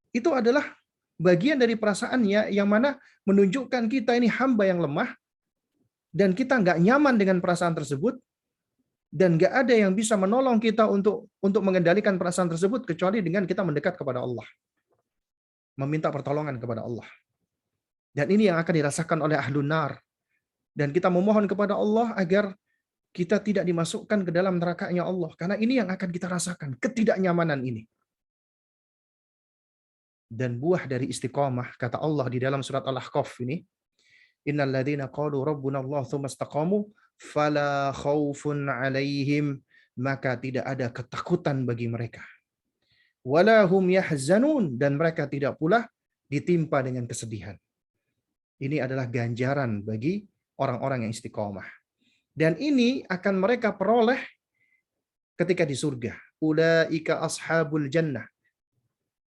itu adalah bagian dari perasaannya yang mana menunjukkan kita ini hamba yang lemah, dan kita nggak nyaman dengan perasaan tersebut, dan nggak ada yang bisa menolong kita untuk mengendalikan perasaan tersebut kecuali dengan kita mendekat kepada Allah, meminta pertolongan kepada Allah. Dan ini yang akan dirasakan oleh ahlun nar. Dan kita memohon kepada Allah agar kita tidak dimasukkan ke dalam nerakanya Allah. Karena ini yang akan kita rasakan, ketidaknyamanan ini. Dan buah dari istiqamah, kata Allah di dalam surat Al-Ahqaf ini, innal ladzina qalu rabbuna Allah tsumma istaqamu fala khaufun 'alaihim, maka tidak ada ketakutan bagi mereka. Wala hum yahzanun, dan mereka tidak pula ditimpa dengan kesedihan. Ini adalah ganjaran bagi orang-orang yang istiqamah. Dan ini akan mereka peroleh ketika di surga. Ulaika ashabul jannah.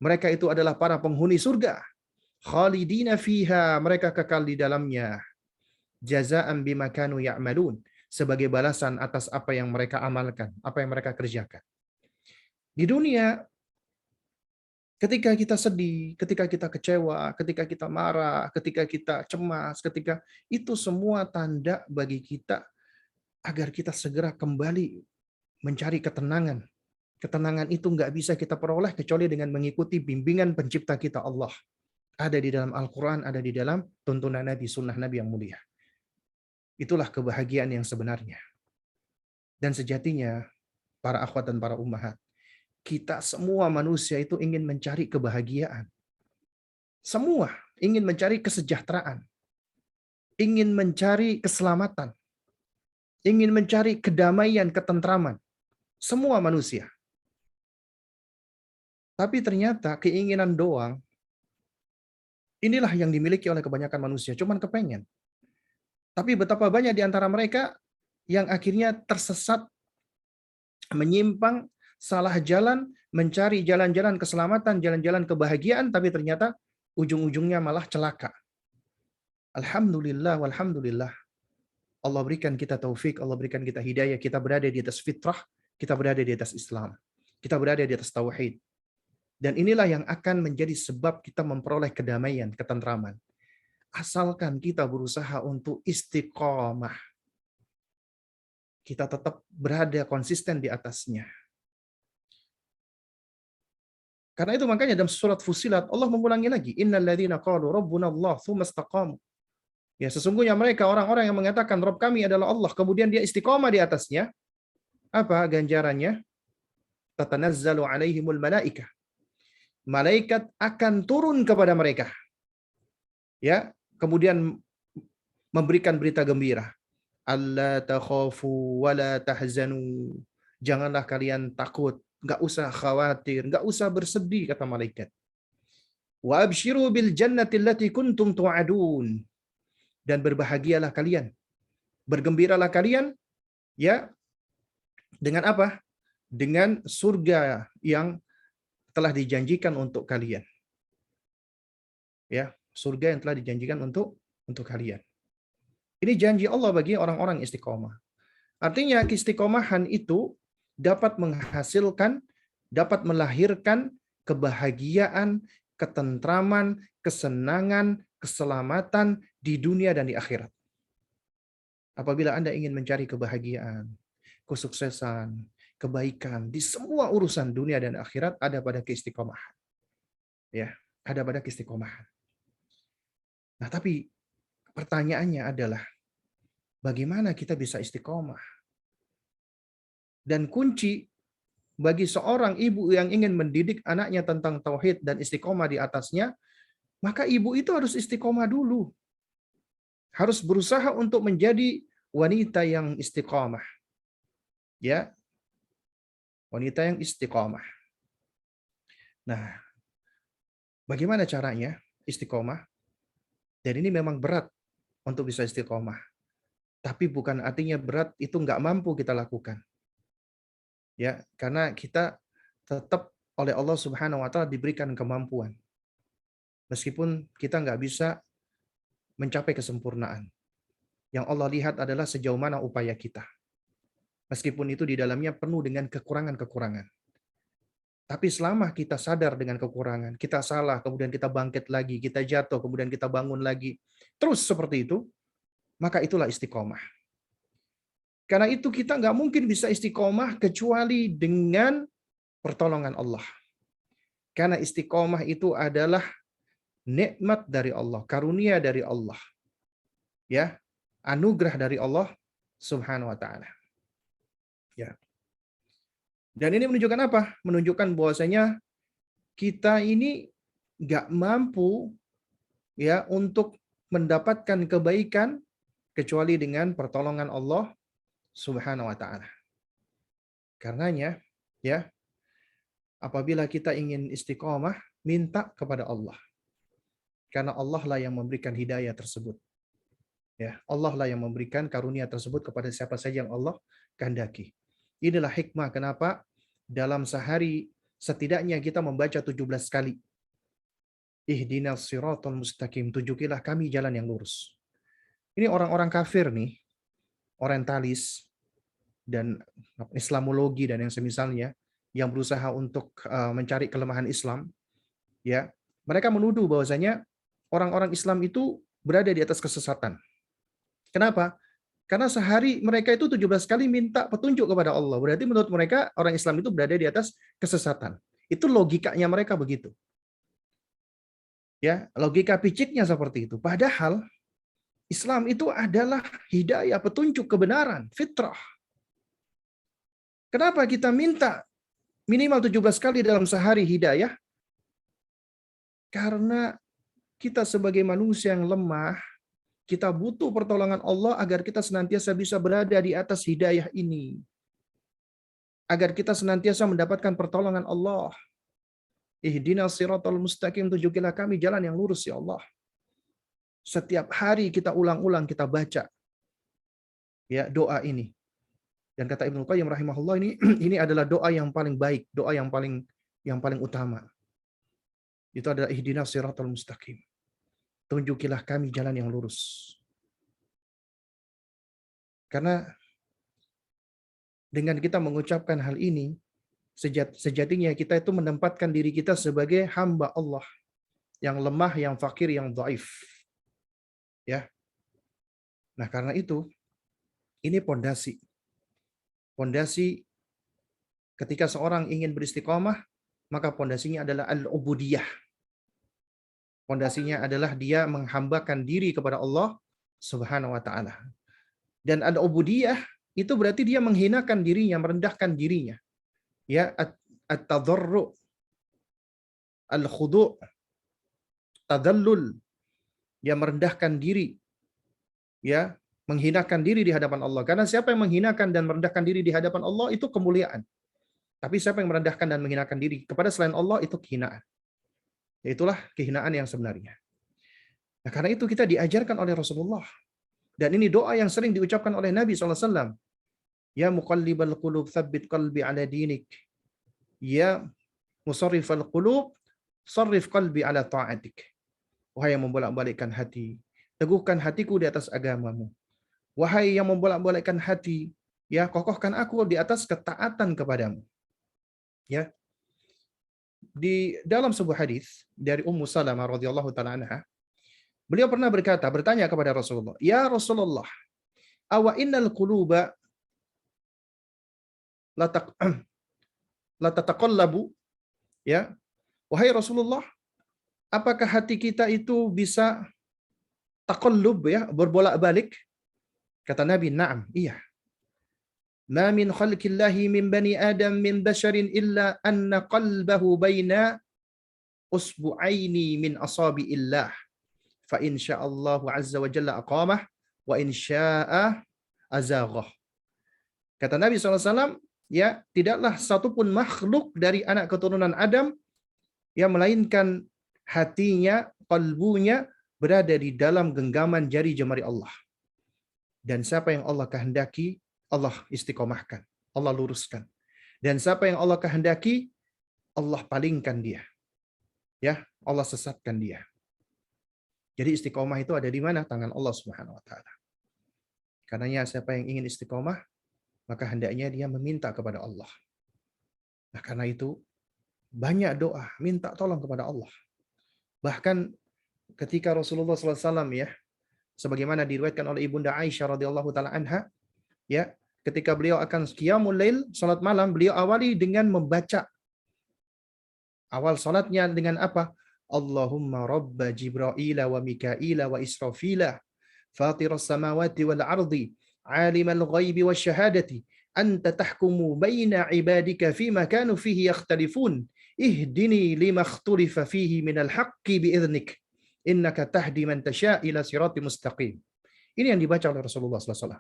Mereka itu adalah para penghuni surga. Khalidina fiha, mereka kekal di dalamnya. Jazaan bima kanu ya'malun, sebagai balasan atas apa yang mereka amalkan, apa yang mereka kerjakan. Di dunia, ketika kita sedih, ketika kita kecewa, ketika kita marah, ketika kita cemas, ketika itu semua tanda bagi kita agar kita segera kembali mencari ketenangan. Ketenangan itu nggak bisa kita peroleh kecuali dengan mengikuti bimbingan pencipta kita Allah. Ada di dalam Al-Quran, ada di dalam tuntunan Nabi, sunnah Nabi yang mulia. Itulah kebahagiaan yang sebenarnya. Dan sejatinya, para akhwat dan para ummahat, kita semua manusia itu ingin mencari kebahagiaan. Semua ingin mencari kesejahteraan. Ingin mencari keselamatan. Ingin mencari kedamaian, ketentraman. Semua manusia. Tapi ternyata keinginan doang, inilah yang dimiliki oleh kebanyakan manusia. Cuman kepengen. Tapi betapa banyak di antara mereka yang akhirnya tersesat, menyimpang, salah jalan, mencari jalan-jalan keselamatan, jalan-jalan kebahagiaan, tapi ternyata ujung-ujungnya malah celaka. Alhamdulillah, walhamdulillah. Allah berikan kita taufik, Allah berikan kita hidayah, kita berada di atas fitrah, kita berada di atas Islam, kita berada di atas tauhid. Dan inilah yang akan menjadi sebab kita memperoleh kedamaian, ketentraman. Asalkan kita berusaha untuk istiqomah. Kita tetap berada konsisten di atasnya. Karena itu makanya dalam surat Fussilat Allah mengulangi lagi, innal ladzina qalu rabbuna Allah tsumma istaqamu. Ya, sesungguhnya mereka orang-orang yang mengatakan Rabb kami adalah Allah, kemudian dia istiqomah di atasnya. Apa ganjarannya? Tatanazzalu alaihimul malaikah. Malaikat akan turun kepada mereka. Ya, kemudian memberikan berita gembira. Alla takhafu wa la tahzanu. Janganlah kalian takut, enggak usah khawatir, enggak usah bersedih, kata malaikat. Wa abshiru bil jannati allati kuntum tu'adun. Dan berbahagialah kalian. Bergembiralah kalian, ya, dengan apa? Dengan surga yang telah dijanjikan untuk kalian. Ya, surga yang telah dijanjikan untuk kalian. Ini janji Allah bagi orang-orang istiqomah. Artinya keistiqomahan itu dapat menghasilkan, dapat melahirkan kebahagiaan, ketentraman, kesenangan, keselamatan di dunia dan di akhirat. Apabila Anda ingin mencari kebahagiaan, kesuksesan, kebaikan di semua urusan dunia dan akhirat, ada pada keistiqomahan. Ya, ada pada keistiqomahan. Nah, tapi pertanyaannya adalah bagaimana kita bisa istiqomah? Dan kunci bagi seorang ibu yang ingin mendidik anaknya tentang tauhid dan istiqomah di atasnya, maka ibu itu harus istiqomah dulu. Harus berusaha untuk menjadi wanita yang istiqomah. Ya, wanita yang istiqomah. Nah, bagaimana caranya istiqomah? Dan ini memang berat untuk bisa istiqomah. Tapi bukan artinya berat itu nggak mampu kita lakukan. Ya, karena kita tetap oleh Allah Subhanahu wa taala diberikan kemampuan. Meskipun kita nggak bisa mencapai kesempurnaan. Yang Allah lihat adalah sejauh mana upaya kita. Meskipun itu di dalamnya penuh dengan kekurangan-kekurangan. Tapi selama kita sadar dengan kekurangan, kita salah, kemudian kita bangkit lagi, kita jatuh, kemudian kita bangun lagi. Terus seperti itu, maka itulah istiqomah. Karena itu kita nggak mungkin bisa istiqomah kecuali dengan pertolongan Allah. Karena istiqomah itu adalah nikmat dari Allah, karunia dari Allah. Ya, anugerah dari Allah Subhanahu wa taala. Ya. Dan ini menunjukkan apa? Menunjukkan bahwasanya kita ini nggak mampu ya untuk mendapatkan kebaikan kecuali dengan pertolongan Allah Subhanahu wa taala. Karenanya ya, apabila kita ingin istiqomah, minta kepada Allah. Karena Allah lah yang memberikan hidayah tersebut. Ya, Allah lah yang memberikan karunia tersebut kepada siapa saja yang Allah kehendaki. Inilah hikmah kenapa dalam sehari setidaknya kita membaca 17 kali. Ihdinas siratal mustaqim, tunjukilah kami jalan yang lurus. Ini orang-orang kafir nih, orientalis dan Islamologi dan yang semisalnya yang berusaha untuk mencari kelemahan Islam, ya. Mereka menuduh bahwasanya orang-orang Islam itu berada di atas kesesatan. Kenapa? Karena sehari mereka itu 17 kali minta petunjuk kepada Allah. Berarti menurut mereka orang Islam itu berada di atas kesesatan. Itu logikanya mereka begitu. Ya, logika piciknya seperti itu. Padahal Islam itu adalah hidayah, petunjuk kebenaran, fitrah. Kenapa kita minta minimal 17 kali dalam sehari hidayah? Karena kita sebagai manusia yang lemah, kita butuh pertolongan Allah agar kita senantiasa bisa berada di atas hidayah ini. Agar kita senantiasa mendapatkan pertolongan Allah. Ihdinas siratal mustaqim, tunjukilah kami jalan yang lurus ya Allah. Setiap hari kita ulang-ulang kita baca ya doa ini. Dan kata Ibnu Qayyim rahimahullah, ini adalah doa yang paling baik, doa yang paling utama. Itu adalah ihdinas siratal mustaqim. Tunjukilah kami jalan yang lurus. Karena dengan kita mengucapkan hal ini, sejatinya kita itu menempatkan diri kita sebagai hamba Allah yang lemah, yang fakir, yang dhaif. Ya. Nah, karena itu ini pondasi. Pondasi ketika seorang ingin beristiqomah, maka pondasinya adalah al-ubudiyah. Pondasinya adalah dia menghambakan diri kepada Allah Subhanahu wa taala. Dan al-ubudiyah itu berarti dia menghinakan dirinya, merendahkan dirinya. Ya, at-tadarru, al-khudu', tadallul, dia merendahkan diri. Ya, menghinakan diri di hadapan Allah. Karena siapa yang menghinakan dan merendahkan diri di hadapan Allah itu kemuliaan. Tapi siapa yang merendahkan dan menghinakan diri kepada selain Allah itu kehinaan. Itulah kehinaan yang sebenarnya. Nah, karena itu kita diajarkan oleh Rasulullah. Dan ini doa yang sering diucapkan oleh Nabi SAW. Ya muqallibal qulub tsabbit qalbi ala dinik. Ya musarrifal qulub sarrif qalbi ala ta'atik. Wahai yang membolak-balikkan hati, teguhkan hatiku di atas agamamu. Wahai yang membolak-balikkan hati, ya kokohkan aku di atas ketaatan kepadamu. Ya. Di dalam sebuah hadis dari Ummu Salamah radhiyallahu taala anha, beliau pernah bertanya kepada Rasulullah, "Ya Rasulullah, awa innal quluba la tataqallabu?" Ya. Wahai Rasulullah, apakah hati kita itu bisa taqallub ya, berbolak-balik? Kata Nabi, "Na'am, iya. Ma min khalqillahi min bani Adam min basharin illa anna qalbahu baina usbu'aini min asabi'illah. Fa in sya'allahu azza wa jalla aqamah wa in sya'a azaghah." Kata Nabi SAW, ya, tidaklah satupun makhluk dari anak keturunan Adam ya, melainkan hatinya, kalbunya berada di dalam genggaman jari jemari Allah. Dan siapa yang Allah kehendaki, Allah istiqomahkan, Allah luruskan. Dan siapa yang Allah kehendaki, Allah palingkan dia. Ya, Allah sesatkan dia. Jadi istiqomah itu ada di mana? Tangan Allah Subhanahu wa taala. Karenanya siapa yang ingin istiqomah, maka hendaknya dia meminta kepada Allah. Nah, karena itu banyak doa, minta tolong kepada Allah. Bahkan ketika Rasulullah SAW, ya, sebagaimana diriwayatkan oleh Ibunda Aisyah radhiyallahu taala anha, ya, ketika beliau akan qiyamul lail, salat malam, beliau awali dengan membaca awal salatnya dengan apa? Allahumma rabba Jibril wa Mikail wa Israfil fatiras samawati wal ardi alimal ghaibi wasyahadati anta tahkumu baina ibadika fima kanu fihi yakhtalifun ihdini lima ikhtalifa fihi minal haqqi biidhnik innaka tahdi man tasha ila siratim mustaqim. Ini yang dibaca oleh Rasulullah SAW.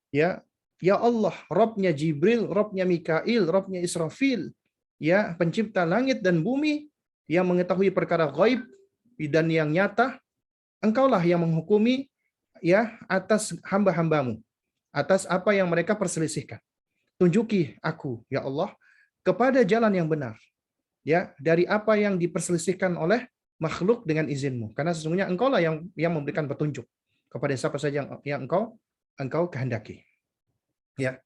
Ya, ya Allah, Rabbnya Jibril, Rabbnya Mikail, Rabbnya Israfil, ya, pencipta langit dan bumi, yang mengetahui perkara gaib dan yang nyata, engkaulah yang menghukumi, ya, atas hamba-hambamu, atas apa yang mereka perselisihkan. Tunjuki aku, ya Allah, kepada jalan yang benar, ya, dari apa yang diperselisihkan oleh makhluk dengan izinmu, karena sesungguhnya engkaulah yang memberikan petunjuk kepada siapa saja yang engkau kehendaki. Ya.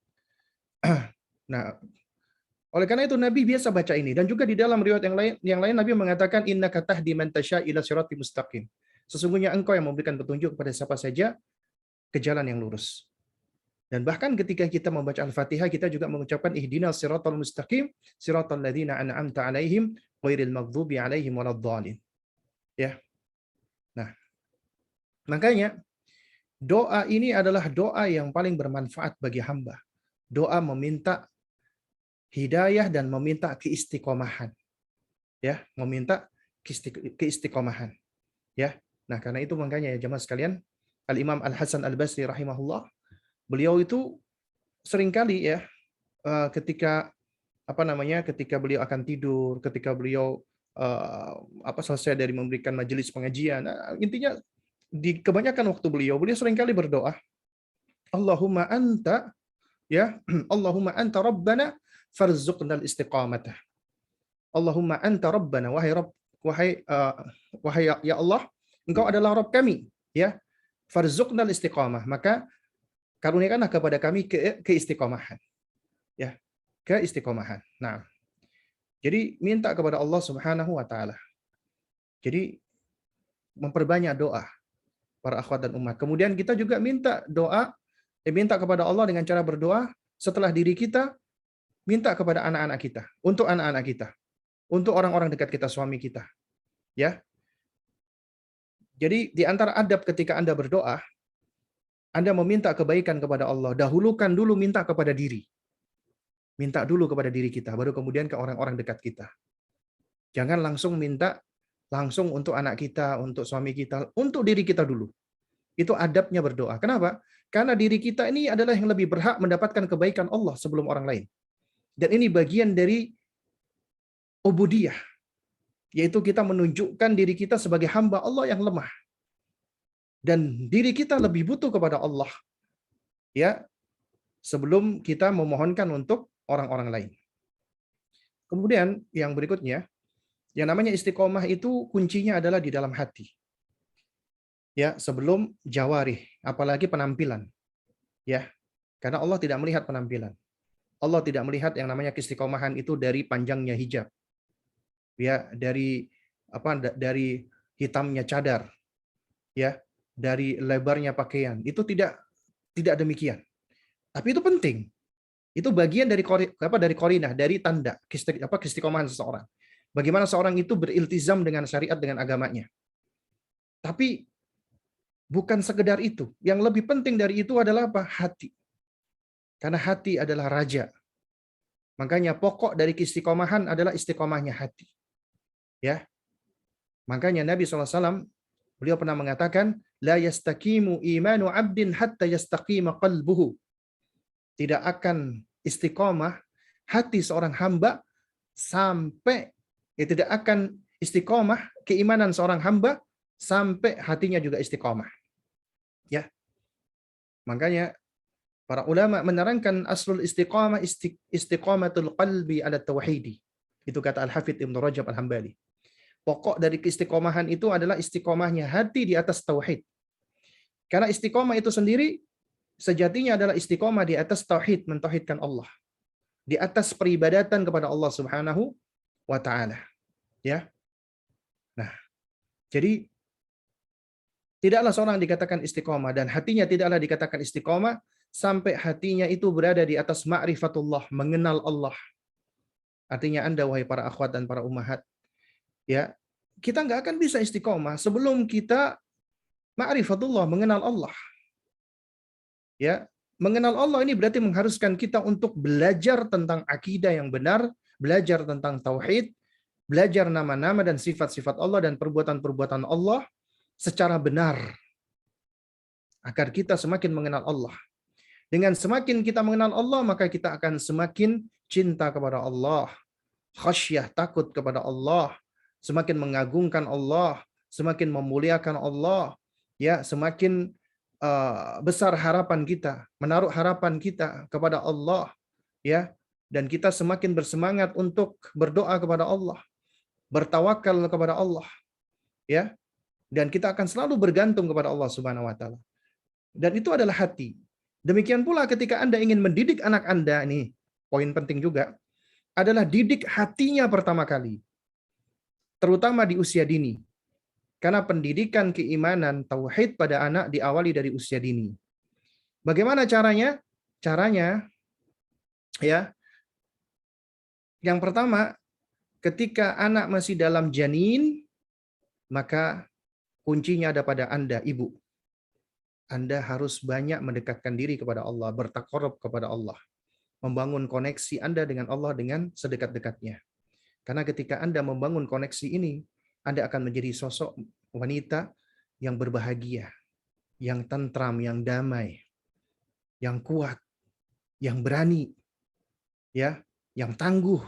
Nah, oleh karena itu Nabi biasa baca ini, dan juga di dalam riwayat yang lain Nabi mengatakan innaka tahdi man tasya ila siratal mustaqim. Sesungguhnya engkau yang memberikan petunjuk kepada siapa saja ke jalan yang lurus. Dan bahkan ketika kita membaca Al-Fatihah, kita juga mengucapkan ihdinas siratal mustaqim siratal ladzina an'amta 'alaihim ghairil maghdubi 'alaihim waladdallin. Ya. Nah, makanya doa ini adalah doa yang paling bermanfaat bagi hamba. Doa meminta hidayah dan meminta keistiqomahan. Ya, meminta keistiqomahan. Ya. Nah, karena itu makanya ya jemaah sekalian, Al-Imam Al-Hasan Al-Basri rahimahullah, beliau itu seringkali, ya, ketika ketika beliau akan tidur, ketika beliau selesai dari memberikan majelis pengajian, intinya di kebanyakan waktu beliau seringkali berdoa, Allahumma anta, ya, Allahumma anta rabbana farzuqnal istiqamata. Allahumma anta rabbana, wahai ya Allah, engkau adalah Rabb kami, ya. Farzuqnal istiqamah, maka karuniakanlah kepada kami keistiqomahan. Ya, keistiqomahan. Nah, jadi minta kepada Allah Subhanahu wa taala. Jadi memperbanyak doa para akhwat dan umat. Kemudian kita juga minta minta kepada Allah dengan cara berdoa setelah diri kita, minta kepada anak-anak kita, untuk anak-anak kita, untuk orang-orang dekat kita, suami kita. Ya. Jadi di antara adab ketika Anda berdoa, Anda meminta kebaikan kepada Allah, dahulukan dulu minta kepada diri. Minta dulu kepada diri kita, baru kemudian ke orang-orang dekat kita. Jangan langsung minta langsung untuk anak kita, untuk suami kita, untuk diri kita dulu. Itu adabnya berdoa. Kenapa? Karena diri kita ini adalah yang lebih berhak mendapatkan kebaikan Allah sebelum orang lain. Dan ini bagian dari ubudiyah, yaitu kita menunjukkan diri kita sebagai hamba Allah yang lemah. Dan diri kita lebih butuh kepada Allah, ya, sebelum kita memohonkan untuk orang-orang lain. Kemudian yang berikutnya, yang namanya istiqomah itu kuncinya adalah di dalam hati. Ya, sebelum jawarih, apalagi penampilan. Ya. Karena Allah tidak melihat penampilan. Allah tidak melihat yang namanya keistiqomahan itu dari panjangnya hijab. Ya, dari hitamnya cadar. Ya, dari lebarnya pakaian. Itu tidak demikian. Tapi itu penting. Itu bagian dari korinah, dari tanda keistiqomahan seseorang. Bagaimana seorang itu beriltizam dengan syariat, dengan agamanya. Tapi bukan sekedar itu. Yang lebih penting dari itu adalah apa? Hati. Karena hati adalah raja. Makanya pokok dari keistiqomahan adalah istiqomahnya hati. Ya. Makanya Nabi SAW, beliau pernah mengatakan, la yastaqimu imanu abdin hatta yastaqima qalbuhu. Tidak akan istiqomah hati seorang hamba sampai Ya, tidak akan istiqomah keimanan seorang hamba sampai hatinya juga istiqomah. Ya, makanya para ulama menerangkan aslul istiqamah istiqamatul qalbi ala tauhidi. Itu kata Al-Hafidz Ibnu Rajab Al-Hambali. Pokok dari keistiqomahan itu adalah istiqomahnya hati di atas tauhid. Karena istiqomah itu sendiri sejatinya adalah istiqomah di atas tauhid, mentauhidkan Allah. Di atas peribadatan kepada Allah Subhanahu wa taala. Ya. Nah, jadi tidaklah seorang dikatakan istiqomah dan hatinya tidaklah dikatakan istiqomah sampai hatinya itu berada di atas ma'rifatullah, mengenal Allah. Artinya Anda wahai para akhwat dan para ummahat, ya, kita nggak akan bisa istiqomah sebelum kita ma'rifatullah, mengenal Allah. Ya, mengenal Allah ini berarti mengharuskan kita untuk belajar tentang akidah yang benar, belajar tentang tauhid, belajar nama-nama dan sifat-sifat Allah dan perbuatan-perbuatan Allah secara benar agar kita semakin mengenal Allah. Dengan semakin kita mengenal Allah, maka kita akan semakin cinta kepada Allah, khasyah, takut kepada Allah, semakin mengagungkan Allah, semakin memuliakan Allah, ya, semakin besar harapan kita, menaruh harapan kita kepada Allah, ya, dan kita semakin bersemangat untuk berdoa kepada Allah, bertawakal kepada Allah, ya, dan kita akan selalu bergantung kepada Allah Subhanahu wa taala. Dan itu adalah hati. Demikian pula ketika Anda ingin mendidik anak Anda, ini poin penting juga, adalah didik hatinya pertama kali. Terutama di usia dini. Karena pendidikan keimanan, tauhid pada anak diawali dari usia dini. Bagaimana caranya? Caranya, ya, yang pertama, ketika anak masih dalam janin, maka kuncinya ada pada Anda, ibu. Anda harus banyak mendekatkan diri kepada Allah, bertakarub kepada Allah. Membangun koneksi Anda dengan Allah dengan sedekat-dekatnya. Karena ketika Anda membangun koneksi ini, Anda akan menjadi sosok wanita yang berbahagia, yang tentram, yang damai, yang kuat, yang berani, ya, yang tangguh.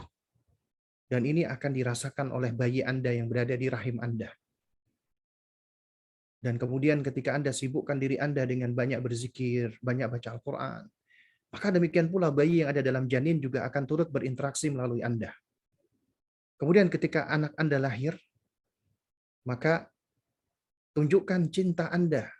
Dan ini akan dirasakan oleh bayi Anda yang berada di rahim Anda. Dan kemudian ketika Anda sibukkan diri Anda dengan banyak berzikir, banyak baca Al-Quran, maka demikian pula bayi yang ada dalam janin juga akan turut berinteraksi melalui Anda. Kemudian ketika anak Anda lahir, maka tunjukkan cinta Anda.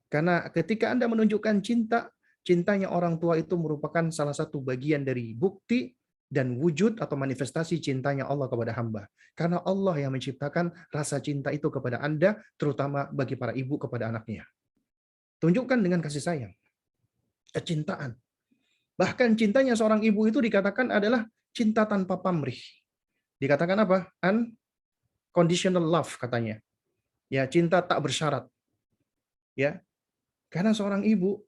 Karena ketika Anda menunjukkan cinta, cintanya orang tua itu merupakan salah satu bagian dari bukti dan wujud atau manifestasi cintanya Allah kepada hamba. Karena Allah yang menciptakan rasa cinta itu kepada Anda, terutama bagi para ibu kepada anaknya. Tunjukkan dengan kasih sayang, kecintaan. Bahkan cintanya seorang ibu itu dikatakan adalah cinta tanpa pamrih. Dikatakan apa? Unconditional love katanya. Ya, cinta tak bersyarat. Ya. Karena seorang ibu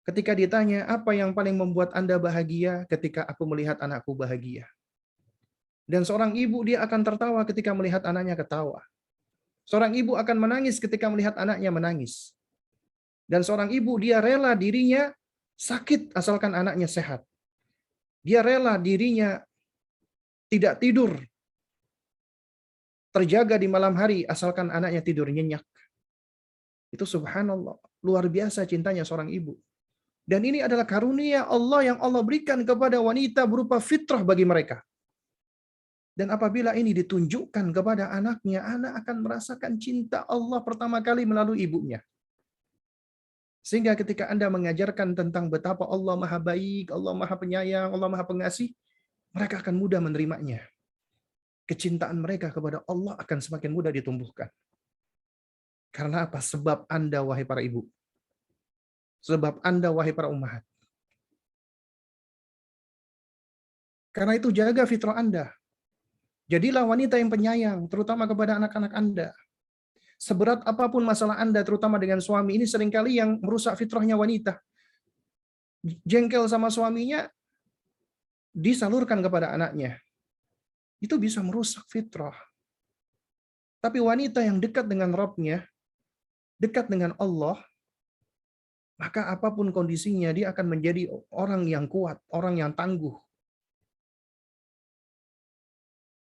ketika ditanya, apa yang paling membuat Anda bahagia? Ketika aku melihat anakku bahagia. Dan seorang ibu dia akan tertawa ketika melihat anaknya ketawa. Seorang ibu akan menangis ketika melihat anaknya menangis. Dan seorang ibu dia rela dirinya sakit asalkan anaknya sehat. Dia rela dirinya tidak tidur, terjaga di malam hari asalkan anaknya tidur nyenyak. Itu subhanallah, luar biasa cintanya seorang ibu. Dan ini adalah karunia Allah yang Allah berikan kepada wanita berupa fitrah bagi mereka. Dan apabila ini ditunjukkan kepada anaknya, anak akan merasakan cinta Allah pertama kali melalui ibunya. Sehingga ketika Anda mengajarkan tentang betapa Allah Maha Baik, Allah Maha Penyayang, Allah Maha Pengasih, mereka akan mudah menerimanya. Kecintaan mereka kepada Allah akan semakin mudah ditumbuhkan. Karena apa? Sebab Anda, wahai para ibu. Sebab Anda, wahai para ummahat. Karena itu jaga fitrah Anda. Jadilah wanita yang penyayang, terutama kepada anak-anak Anda. Seberat apapun masalah Anda, terutama dengan suami, ini seringkali yang merusak fitrahnya wanita. Jengkel sama suaminya, disalurkan kepada anaknya. Itu bisa merusak fitrah. Tapi wanita yang dekat dengan Rabb-nya, dekat dengan Allah, maka apapun kondisinya, dia akan menjadi orang yang kuat, orang yang tangguh.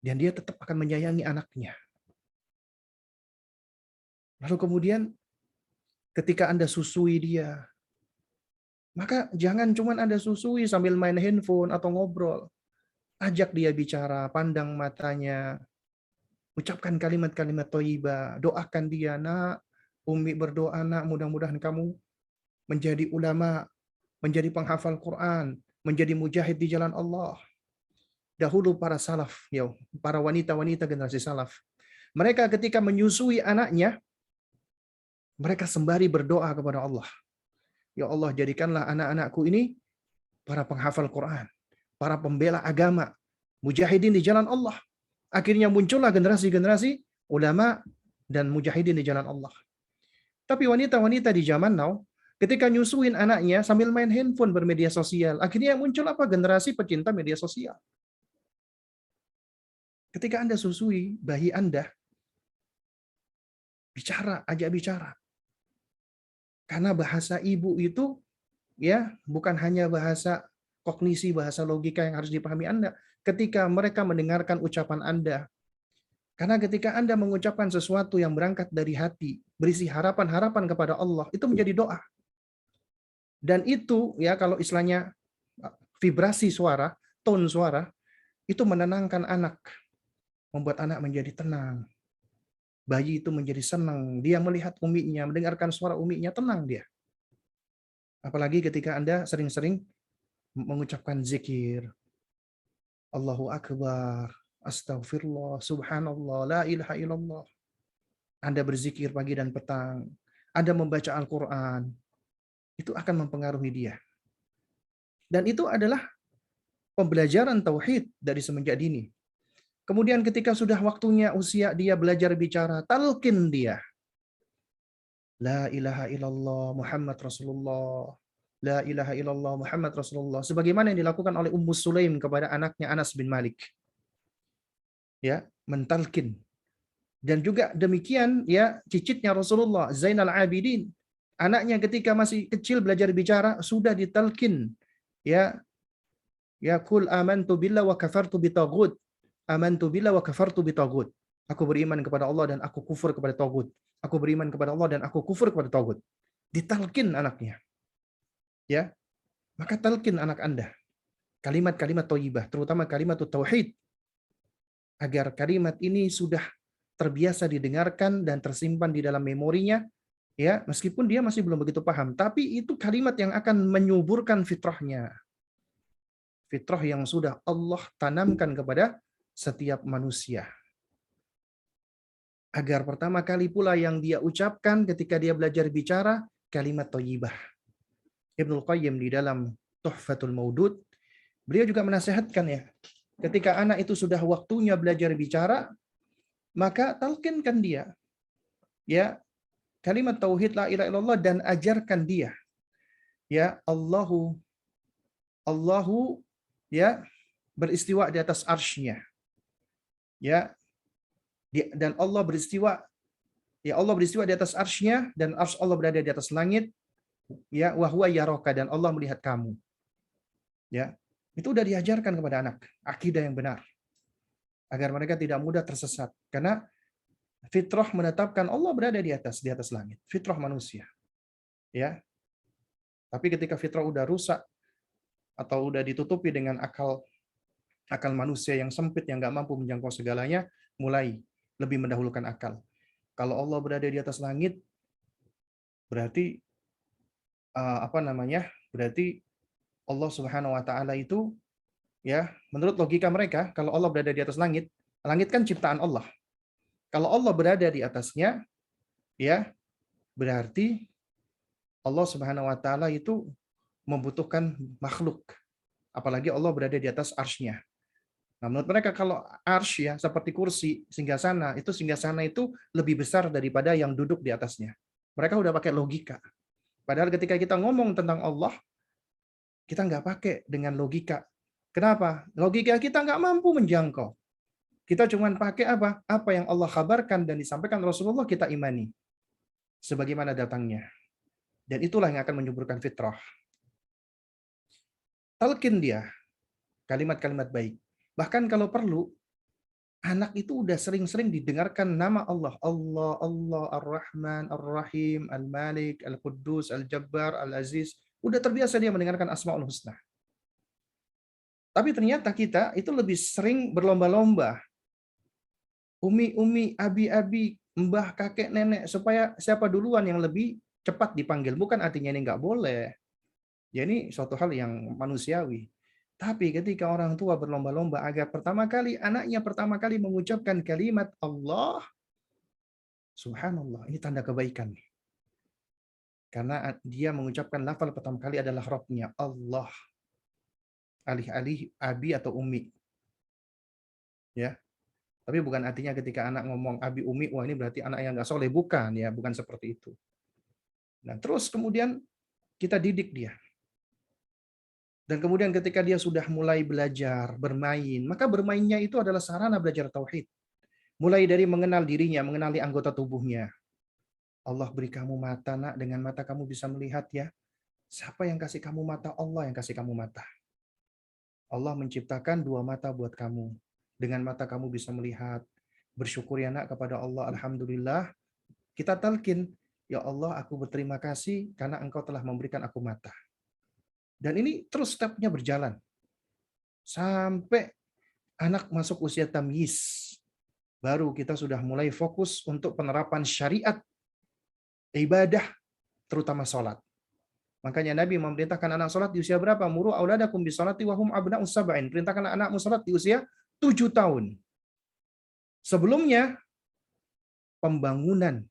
Dan dia tetap akan menyayangi anaknya. Lalu kemudian ketika Anda susui dia, maka jangan cuma Anda susui sambil main handphone atau ngobrol. Ajak dia bicara, pandang matanya, ucapkan kalimat-kalimat thayyibah, doakan dia, nak, Umi berdoa nak, mudah-mudahan kamu menjadi ulama, menjadi penghafal Quran, menjadi mujahid di jalan Allah. Dahulu para salaf, ya, para wanita-wanita generasi salaf, mereka ketika menyusui anaknya, mereka sembari berdoa kepada Allah. Ya Allah, jadikanlah anak-anakku ini para penghafal Quran, para pembela agama, mujahidin di jalan Allah. Akhirnya muncullah generasi-generasi ulama dan mujahidin di jalan Allah. Tapi wanita-wanita di zaman now, ketika nyusuin anaknya sambil main handphone bermedia sosial, akhirnya muncul apa? Generasi pecinta media sosial. Ketika Anda susui bayi Anda, bicara, ajak bicara. Karena bahasa ibu itu ya bukan hanya bahasa kognisi, bahasa logika yang harus dipahami Anda. Ketika mereka mendengarkan ucapan Anda, karena ketika Anda mengucapkan sesuatu yang berangkat dari hati, berisi harapan-harapan kepada Allah, itu menjadi doa. Dan itu ya kalau istilahnya vibrasi suara, tone suara, itu menenangkan anak, membuat anak menjadi tenang. Bayi itu menjadi senang, dia melihat uminya, mendengarkan suara uminya, tenang dia. Apalagi ketika Anda sering-sering mengucapkan zikir, Allahu Akbar, Astagfirullah, Subhanallah, La ilaha illallah. Anda berzikir pagi dan petang, Anda membaca Al-Quran, itu akan mempengaruhi dia. Dan itu adalah pembelajaran tauhid dari semenjak dini. Kemudian ketika sudah waktunya usia dia belajar bicara, talqin dia. La ilaha illallah Muhammad Rasulullah. La ilaha illallah Muhammad Rasulullah. Sebagaimana yang dilakukan oleh Ummu Sulaim kepada anaknya Anas bin Malik. Ya, mentalkin. Dan juga demikian ya cicitnya Rasulullah Zainal Abidin. Anaknya ketika masih kecil belajar bicara sudah ditalkin. Ya, ya kul amantu billah wa kafartu bitaghut. Amantu billah wa kafartu bitaghut. Aku beriman kepada Allah dan aku kufur kepada tagut. Aku beriman kepada Allah dan aku kufur kepada tagut. Ditalkin anaknya. Ya, maka talkin anak Anda. Kalimat-kalimat thayyibah, terutama kalimat tauhid. Agar kalimat ini sudah terbiasa didengarkan dan tersimpan di dalam memorinya, ya, meskipun dia masih belum begitu paham, tapi itu kalimat yang akan menyuburkan fitrahnya. Fitrah yang sudah Allah tanamkan kepada setiap manusia. Agar pertama kali pula yang dia ucapkan ketika dia belajar bicara, kalimat thayyibah. Ibnul Qayyim di dalam Tuhfatul Maudud, beliau juga menasihatkan ya, ketika anak itu sudah waktunya belajar bicara, maka talqinkan dia. Ya, kalimat tauhid la ilaha illallah dan ajarkan dia. Ya, Allahu ya beristiwa di atas arsy-Nya. Ya, dan Allah beristiwa, ya Allah beristiwa di atas arsy-Nya dan arsy Allah berada di atas langit. Ya, wa huwa yaraka dan Allah melihat kamu. Ya, itu udah diajarkan kepada anak, akidah yang benar. Agar mereka tidak mudah tersesat. Karena fitrah menetapkan Allah berada di atas langit. Fitrah manusia. Ya. Tapi ketika fitrah udah rusak atau udah ditutupi dengan akal manusia yang sempit yang nggak mampu menjangkau segalanya, mulai lebih mendahulukan akal. Kalau Allah berada di atas langit, berarti apa namanya? Berarti Allah Subhanahu wa taala itu ya, menurut logika mereka, kalau Allah berada di atas langit, langit kan ciptaan Allah. Kalau Allah berada di atasnya, ya, berarti Allah Subhanahu wa taala itu membutuhkan makhluk. Apalagi Allah berada di atas arsy-Nya. Nah, menurut mereka kalau arsy ya seperti kursi singgasana itu lebih besar daripada yang duduk di atasnya. Mereka udah pakai logika. Padahal ketika kita ngomong tentang Allah, kita nggak pakai dengan logika. Kenapa? Logika kita nggak mampu menjangkau. Kita cuma pakai apa? Apa yang Allah kabarkan dan disampaikan Rasulullah kita imani. Sebagaimana datangnya. Dan itulah yang akan menyuburkan fitrah. Talqin dia kalimat-kalimat baik. Bahkan kalau perlu, anak itu udah sering-sering didengarkan nama Allah. Allah, Allah, Ar-Rahman, Ar-Rahim, Al-Malik, Al-Quddus, Al-Jabbar, Al-Aziz. Udah terbiasa dia mendengarkan Asmaul Husna. Tapi ternyata kita itu lebih sering berlomba-lomba. Umi-umi, abi-abi, mbah, kakek, nenek. Supaya siapa duluan yang lebih cepat dipanggil. Bukan artinya ini nggak boleh. Ya ini suatu hal yang manusiawi. Tapi ketika orang tua berlomba-lomba agar anaknya pertama kali mengucapkan kalimat Allah, subhanallah, ini tanda kebaikan. Karena dia mengucapkan lafal pertama kali adalah Rabbnya, Allah. Alih-alih abi atau umi. Ya, tapi bukan artinya ketika anak ngomong abi umi, wah ini berarti anak yang nggak soleh. Bukan, ya, bukan seperti itu. Nah, terus kemudian kita didik dia. Dan kemudian ketika dia sudah mulai belajar, bermain, maka bermainnya itu adalah sarana belajar tauhid. Mulai dari mengenal dirinya, mengenali anggota tubuhnya. Allah beri kamu mata, nak, dengan mata kamu bisa melihat ya. Siapa yang kasih kamu mata? Allah yang kasih kamu mata. Allah menciptakan dua mata buat kamu. Dengan mata kamu bisa melihat. Bersyukur ya nak kepada Allah, alhamdulillah. Kita talqin, ya Allah aku berterima kasih karena engkau telah memberikan aku mata. Dan ini terus stepnya berjalan. Sampai anak masuk usia tamyiz. Baru kita sudah mulai fokus untuk penerapan syariat, ibadah, terutama sholat. Makanya Nabi memerintahkan anak sholat di usia berapa? Muru auladakum bisolati wahum abna'us sab'in. Perintahkan anakmu sholat di usia 7 tahun. Sebelumnya, pembangunan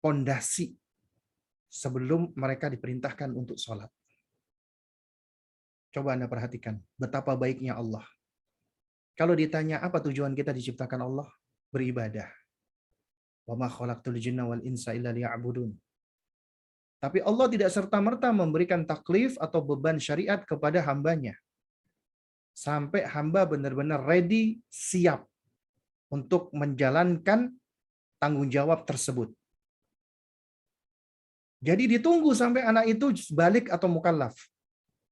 pondasi sebelum mereka diperintahkan untuk sholat. Coba Anda perhatikan betapa baiknya Allah. Kalau ditanya apa tujuan kita diciptakan Allah? Beribadah. Wa ma khalaqtul jinna wal insa illa liya'budun. Tapi Allah tidak serta-merta memberikan taklif atau beban syariat kepada hambanya. Sampai hamba benar-benar ready, siap untuk menjalankan tanggung jawab tersebut. Jadi ditunggu sampai anak itu balik atau mukallaf.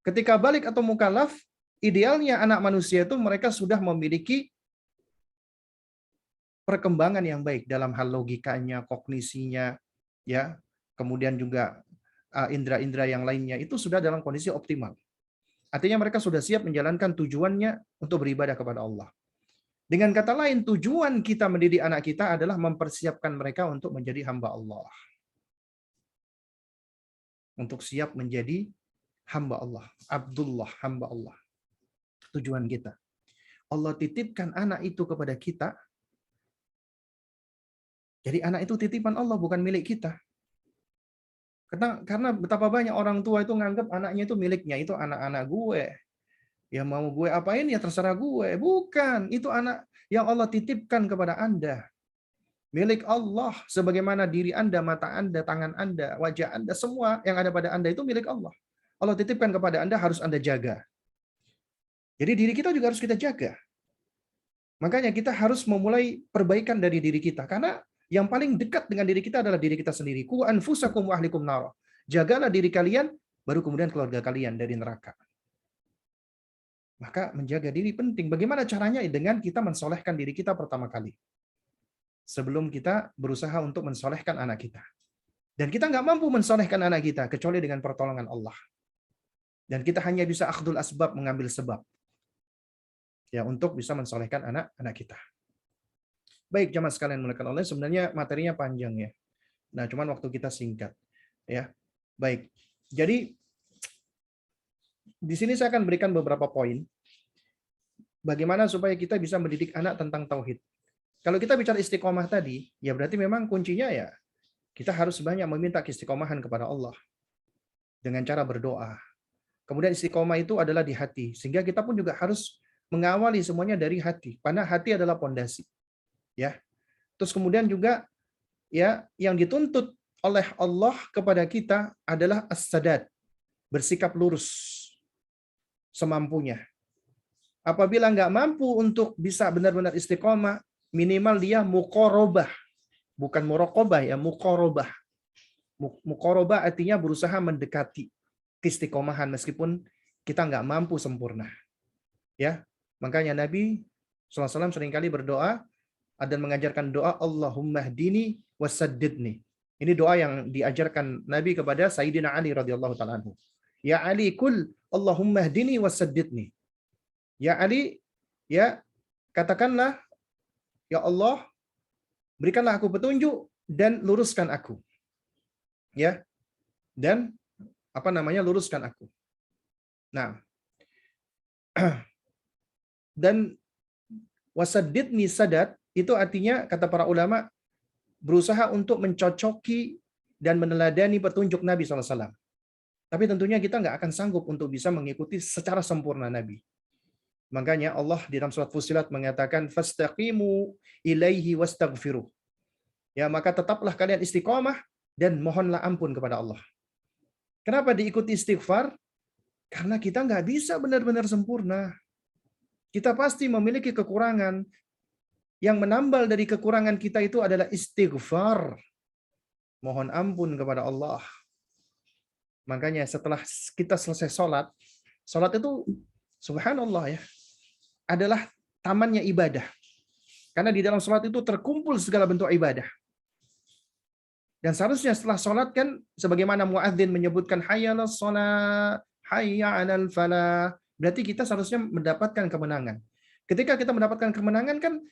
Ketika balik atau mukallaf, idealnya anak manusia itu mereka sudah memiliki perkembangan yang baik dalam hal logikanya, kognisinya, ya, kemudian juga indera-indera yang lainnya itu sudah dalam kondisi optimal. Artinya mereka sudah siap menjalankan tujuannya untuk beribadah kepada Allah. Dengan kata lain, tujuan kita mendidik anak kita adalah mempersiapkan mereka untuk menjadi hamba Allah. Untuk siap menjadi hamba Allah. Abdullah, hamba Allah. Tujuan kita. Allah titipkan anak itu kepada kita. Jadi anak itu titipan Allah, bukan milik kita. Karena betapa banyak orang tua itu nganggap anaknya itu miliknya, itu anak-anak gue. Ya mau gue apain ya terserah gue. Bukan, itu anak yang Allah titipkan kepada Anda. Milik Allah, sebagaimana diri Anda, mata Anda, tangan Anda, wajah Anda, semua yang ada pada Anda itu milik Allah. Allah titipkan kepada Anda, harus Anda jaga. Jadi diri kita juga harus kita jaga. Makanya kita harus memulai perbaikan dari diri kita. Karena yang paling dekat dengan diri kita adalah diri kita sendiri. Ku anfusakum wa ahlikum nar. Jagalah diri kalian, baru kemudian keluarga kalian dari neraka. Maka menjaga diri penting. Bagaimana caranya? Dengan kita mensolehkan diri kita pertama kali. Sebelum kita berusaha untuk mensolehkan anak kita. Dan kita nggak mampu mensolehkan anak kita, kecuali dengan pertolongan Allah. Dan kita hanya bisa akhdul asbab, mengambil sebab. Ya, untuk bisa mensolehkan anak-anak kita. Baik, jamaah sekalian mulakan Allah, sebenarnya materinya panjang ya. Nah, cuman waktu kita singkat. Ya, baik. Jadi, di sini saya akan berikan beberapa poin. Bagaimana supaya kita bisa mendidik anak tentang tauhid. Kalau kita bicara istiqomah tadi, ya berarti memang kuncinya ya, kita harus banyak meminta istiqomahan kepada Allah. Dengan cara berdoa. Kemudian istiqomah itu adalah di hati. Sehingga kita pun juga harus mengawali semuanya dari hati. Karena hati adalah pondasi. Ya. Terus kemudian juga ya yang dituntut oleh Allah kepada kita adalah as-sadad, bersikap lurus semampunya. Apabila nggak mampu untuk bisa benar-benar istiqomah, minimal dia muqarabah, bukan muraqabah ya, muqarabah. Muqarabah artinya berusaha mendekati keistiqomahan meskipun kita nggak mampu sempurna. Ya, makanya Nabi SAW seringkali berdoa dan mengajarkan doa Allahumma hdini wasaddidni. Ini doa yang diajarkan Nabi kepada Sayyidina Ali radhiyallahu taala anhu. Ya Ali kul Allahumma hdini wasaddidni. Ya Ali, ya katakanlah, ya Allah, berikanlah aku petunjuk dan luruskan aku. Ya. Dan luruskan aku. Nah, dan wasaddidni sadat itu artinya kata para ulama berusaha untuk mencocoki dan meneladani petunjuk Nabi SAW. Tapi tentunya kita nggak akan sanggup untuk bisa mengikuti secara sempurna Nabi. Makanya Allah di dalam surat Fussilat mengatakan fastaqimu ilaihi wastaghfiruh. Ya, maka tetaplah kalian istiqomah dan mohonlah ampun kepada Allah. Kenapa diikuti istighfar? Karena kita nggak bisa benar-benar sempurna. Kita pasti memiliki kekurangan. Yang menambal dari kekurangan kita itu adalah istighfar. Mohon ampun kepada Allah. Makanya setelah kita selesai sholat itu subhanallah ya, adalah tamannya ibadah. Karena di dalam sholat itu terkumpul segala bentuk ibadah. Dan seharusnya setelah sholat kan, sebagaimana muadzin menyebutkan hayya 'alas shalah, hayya 'alal falah. Berarti kita seharusnya mendapatkan kemenangan. Ketika kita mendapatkan kemenangan kan,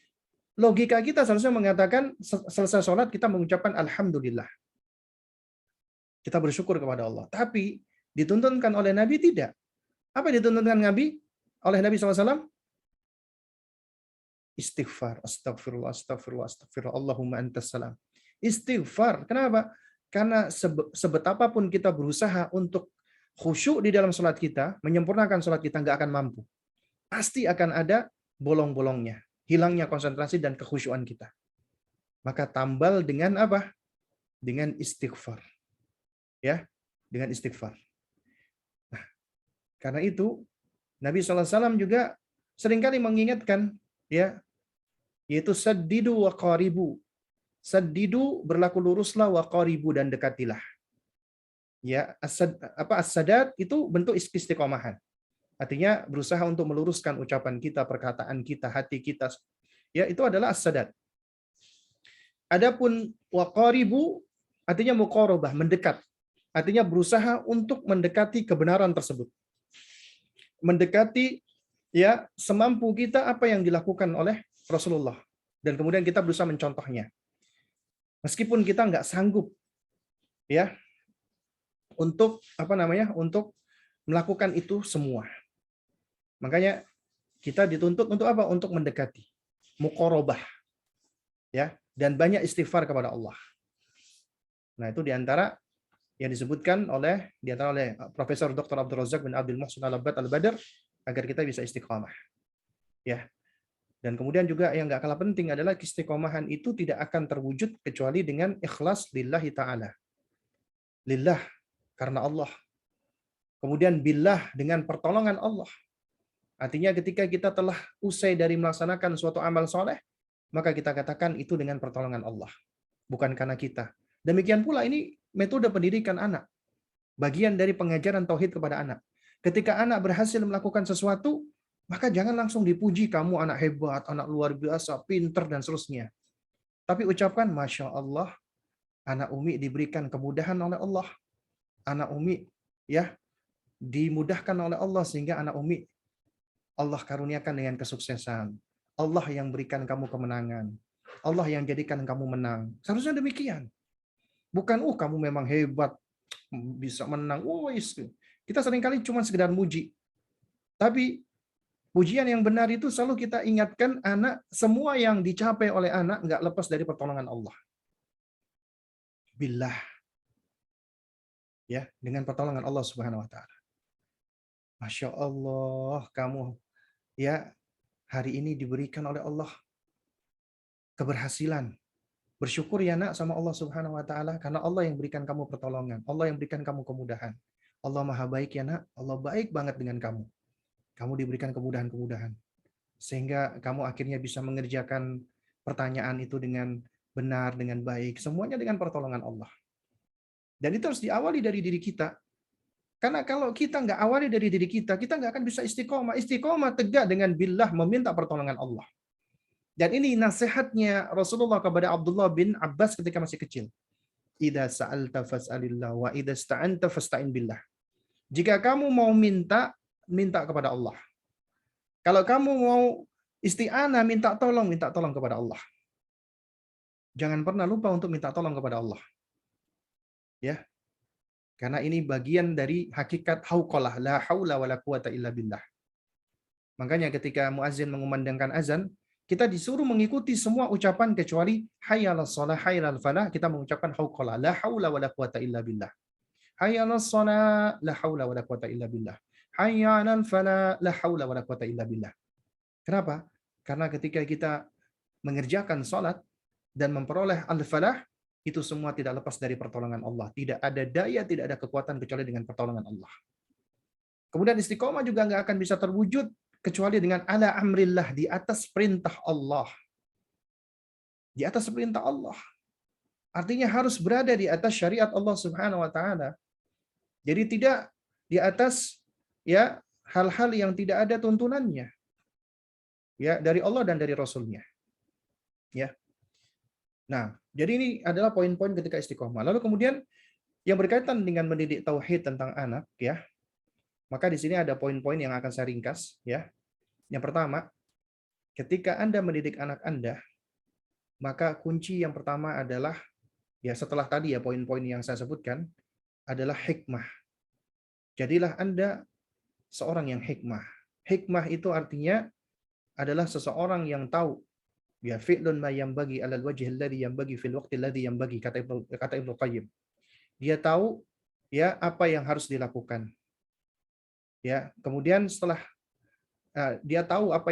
logika kita seharusnya mengatakan selesai sholat kita mengucapkan alhamdulillah. Kita bersyukur kepada Allah. Tapi dituntunkan oleh Nabi tidak. Apa dituntunkan Nabi? Oleh Nabi SAW? Istighfar. Astagfirullah, astagfirullah, astagfirullah. Allahumma antas salam. Istighfar. Kenapa? Karena sebetapapun kita berusaha untuk khusyuk di dalam sholat kita, menyempurnakan sholat kita, nggak akan mampu. Pasti akan ada bolong-bolongnya. Hilangnya konsentrasi dan kekhusyuan kita. Maka tambal dengan apa? Dengan istighfar. Ya, dengan istighfar. Nah, karena itu Nabi SAW juga seringkali mengingatkan, ya, yaitu saddidu wa qaribu. Saddidu berlaku luruslah, wa qaribu dan dekatilah. Ya, as-sadat itu bentuk istiqomahan. Artinya berusaha untuk meluruskan ucapan kita, perkataan kita, hati kita. Ya, itu adalah as-sadat. Adapun wa qaribu artinya muqarabah, mendekat. Artinya berusaha untuk mendekati kebenaran tersebut. Mendekati ya semampu kita apa yang dilakukan oleh Rasulullah. Dan kemudian kita berusaha mencontohnya. Meskipun kita nggak sanggup ya untuk untuk melakukan itu semua. Makanya kita dituntut untuk apa? Untuk mendekati, muqarabah. Ya, dan banyak istighfar kepada Allah. Nah, itu diantara yang disebutkan oleh Profesor Dr. Abdul Razak bin Abdul Muhsin Al-Abbad Al-Badr agar kita bisa istiqomah. Ya. Dan kemudian juga yang nggak kalah penting adalah istiqomahan itu tidak akan terwujud kecuali dengan ikhlas lillahi ta'ala. Lillah, karena Allah. Kemudian billah, dengan pertolongan Allah. Artinya ketika kita telah usai dari melaksanakan suatu amal soleh, maka kita katakan itu dengan pertolongan Allah. Bukan karena kita. Demikian pula ini metode pendidikan anak. Bagian dari pengajaran tauhid kepada anak. Ketika anak berhasil melakukan sesuatu, maka jangan langsung dipuji, kamu anak hebat, anak luar biasa, pinter, dan seterusnya. Tapi ucapkan, Masya Allah, anak Umi diberikan kemudahan oleh Allah. Anak Umi ya dimudahkan oleh Allah sehingga anak Umi Allah karuniakan dengan kesuksesan. Allah yang berikan kamu kemenangan. Allah yang jadikan kamu menang. Seharusnya demikian. Bukan, kamu memang hebat, bisa menang. Kita seringkali cuma sekedar muji. Tapi pujian yang benar itu selalu kita ingatkan anak, semua yang dicapai oleh anak nggak lepas dari pertolongan Allah. Billah. Ya, dengan pertolongan Allah Subhanahu wa taala. Masya Allah, kamu ya hari ini diberikan oleh Allah keberhasilan. Bersyukur ya nak sama Allah Subhanahu wa taala karena Allah yang berikan kamu pertolongan, Allah yang berikan kamu kemudahan. Allah Maha baik ya nak, Allah baik banget dengan kamu. Kamu diberikan kemudahan-kemudahan. Sehingga kamu akhirnya bisa mengerjakan pertanyaan itu dengan benar, dengan baik. Semuanya dengan pertolongan Allah. Dan itu harus diawali dari diri kita. Karena kalau kita nggak awali dari diri kita, kita nggak akan bisa istiqomah. Istiqomah tegak dengan billah, meminta pertolongan Allah. Dan ini nasihatnya Rasulullah kepada Abdullah bin Abbas ketika masih kecil. Idza sa'alta fas'alillah wa idza ista'anta fasta'in billah. Jika kamu mau minta, minta kepada Allah. Kalau kamu mau isti'anah, minta tolong kepada Allah. Jangan pernah lupa untuk minta tolong kepada Allah. Ya, karena ini bagian dari hakikat hauqalah, la haula wala quwata illa billah. Makanya ketika muazin mengumandangkan azan, kita disuruh mengikuti semua ucapan kecuali hayya 'alas shalah, hayya 'alal falah, kita mengucapkan hauqalah, la haula wala quwata illa billah. Hayya 'alas shalah, la haula wala quwata illa billah. Hayya 'alal falah, la haula wala quwata illa billah. Kenapa? Karena ketika kita mengerjakan salat dan memperoleh al-falah, itu semua tidak lepas dari pertolongan Allah. Tidak ada daya, tidak ada kekuatan kecuali dengan pertolongan Allah. Kemudian istiqomah juga nggak akan bisa terwujud kecuali dengan ala amrillah, di atas perintah Allah. Di atas perintah Allah. Artinya harus berada di atas syariat Allah Subhanahu wa taala. Jadi tidak di atas ya hal-hal yang tidak ada tuntunannya. Ya, dari Allah dan dari Rasulnya. Ya. Nah, jadi ini adalah poin-poin ketika istiqomah. Lalu kemudian yang berkaitan dengan mendidik tauhid tentang anak, ya, maka di sini ada poin-poin yang akan saya ringkas, ya. Yang pertama, ketika Anda mendidik anak Anda, maka kunci yang pertama adalah, ya setelah tadi ya poin-poin yang saya sebutkan, adalah hikmah. Jadilah Anda seorang yang hikmah. Hikmah itu artinya adalah seseorang yang tahu, ya fi'lun ma yanbaghi 'alal wajhi alladhi yanbaghi fil waqti alladhi yanbaghi, kata Ibnu Qayyim. Dia tahu ya apa yang harus dilakukan. Ya, kemudian setelah dia tahu apa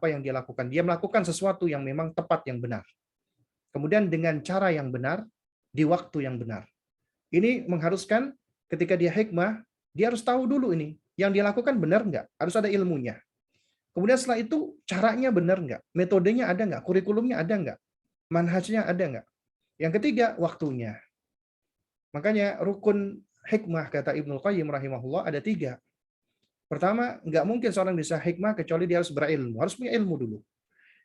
yang dia lakukan. Dia melakukan sesuatu yang memang tepat, yang benar. Kemudian dengan cara yang benar, di waktu yang benar. Ini mengharuskan ketika dia hikmah, dia harus tahu dulu ini. Yang dia lakukan benar nggak? Harus ada ilmunya. Kemudian setelah itu caranya benar nggak? Metodenya ada nggak? Kurikulumnya ada nggak? Manhajnya ada nggak? Yang ketiga, waktunya. Makanya rukun hikmah kata Ibnu Qayyim rahimahullah ada 3. Pertama, nggak mungkin seorang bisa hikmah kecuali dia harus berilmu. Harus punya ilmu dulu.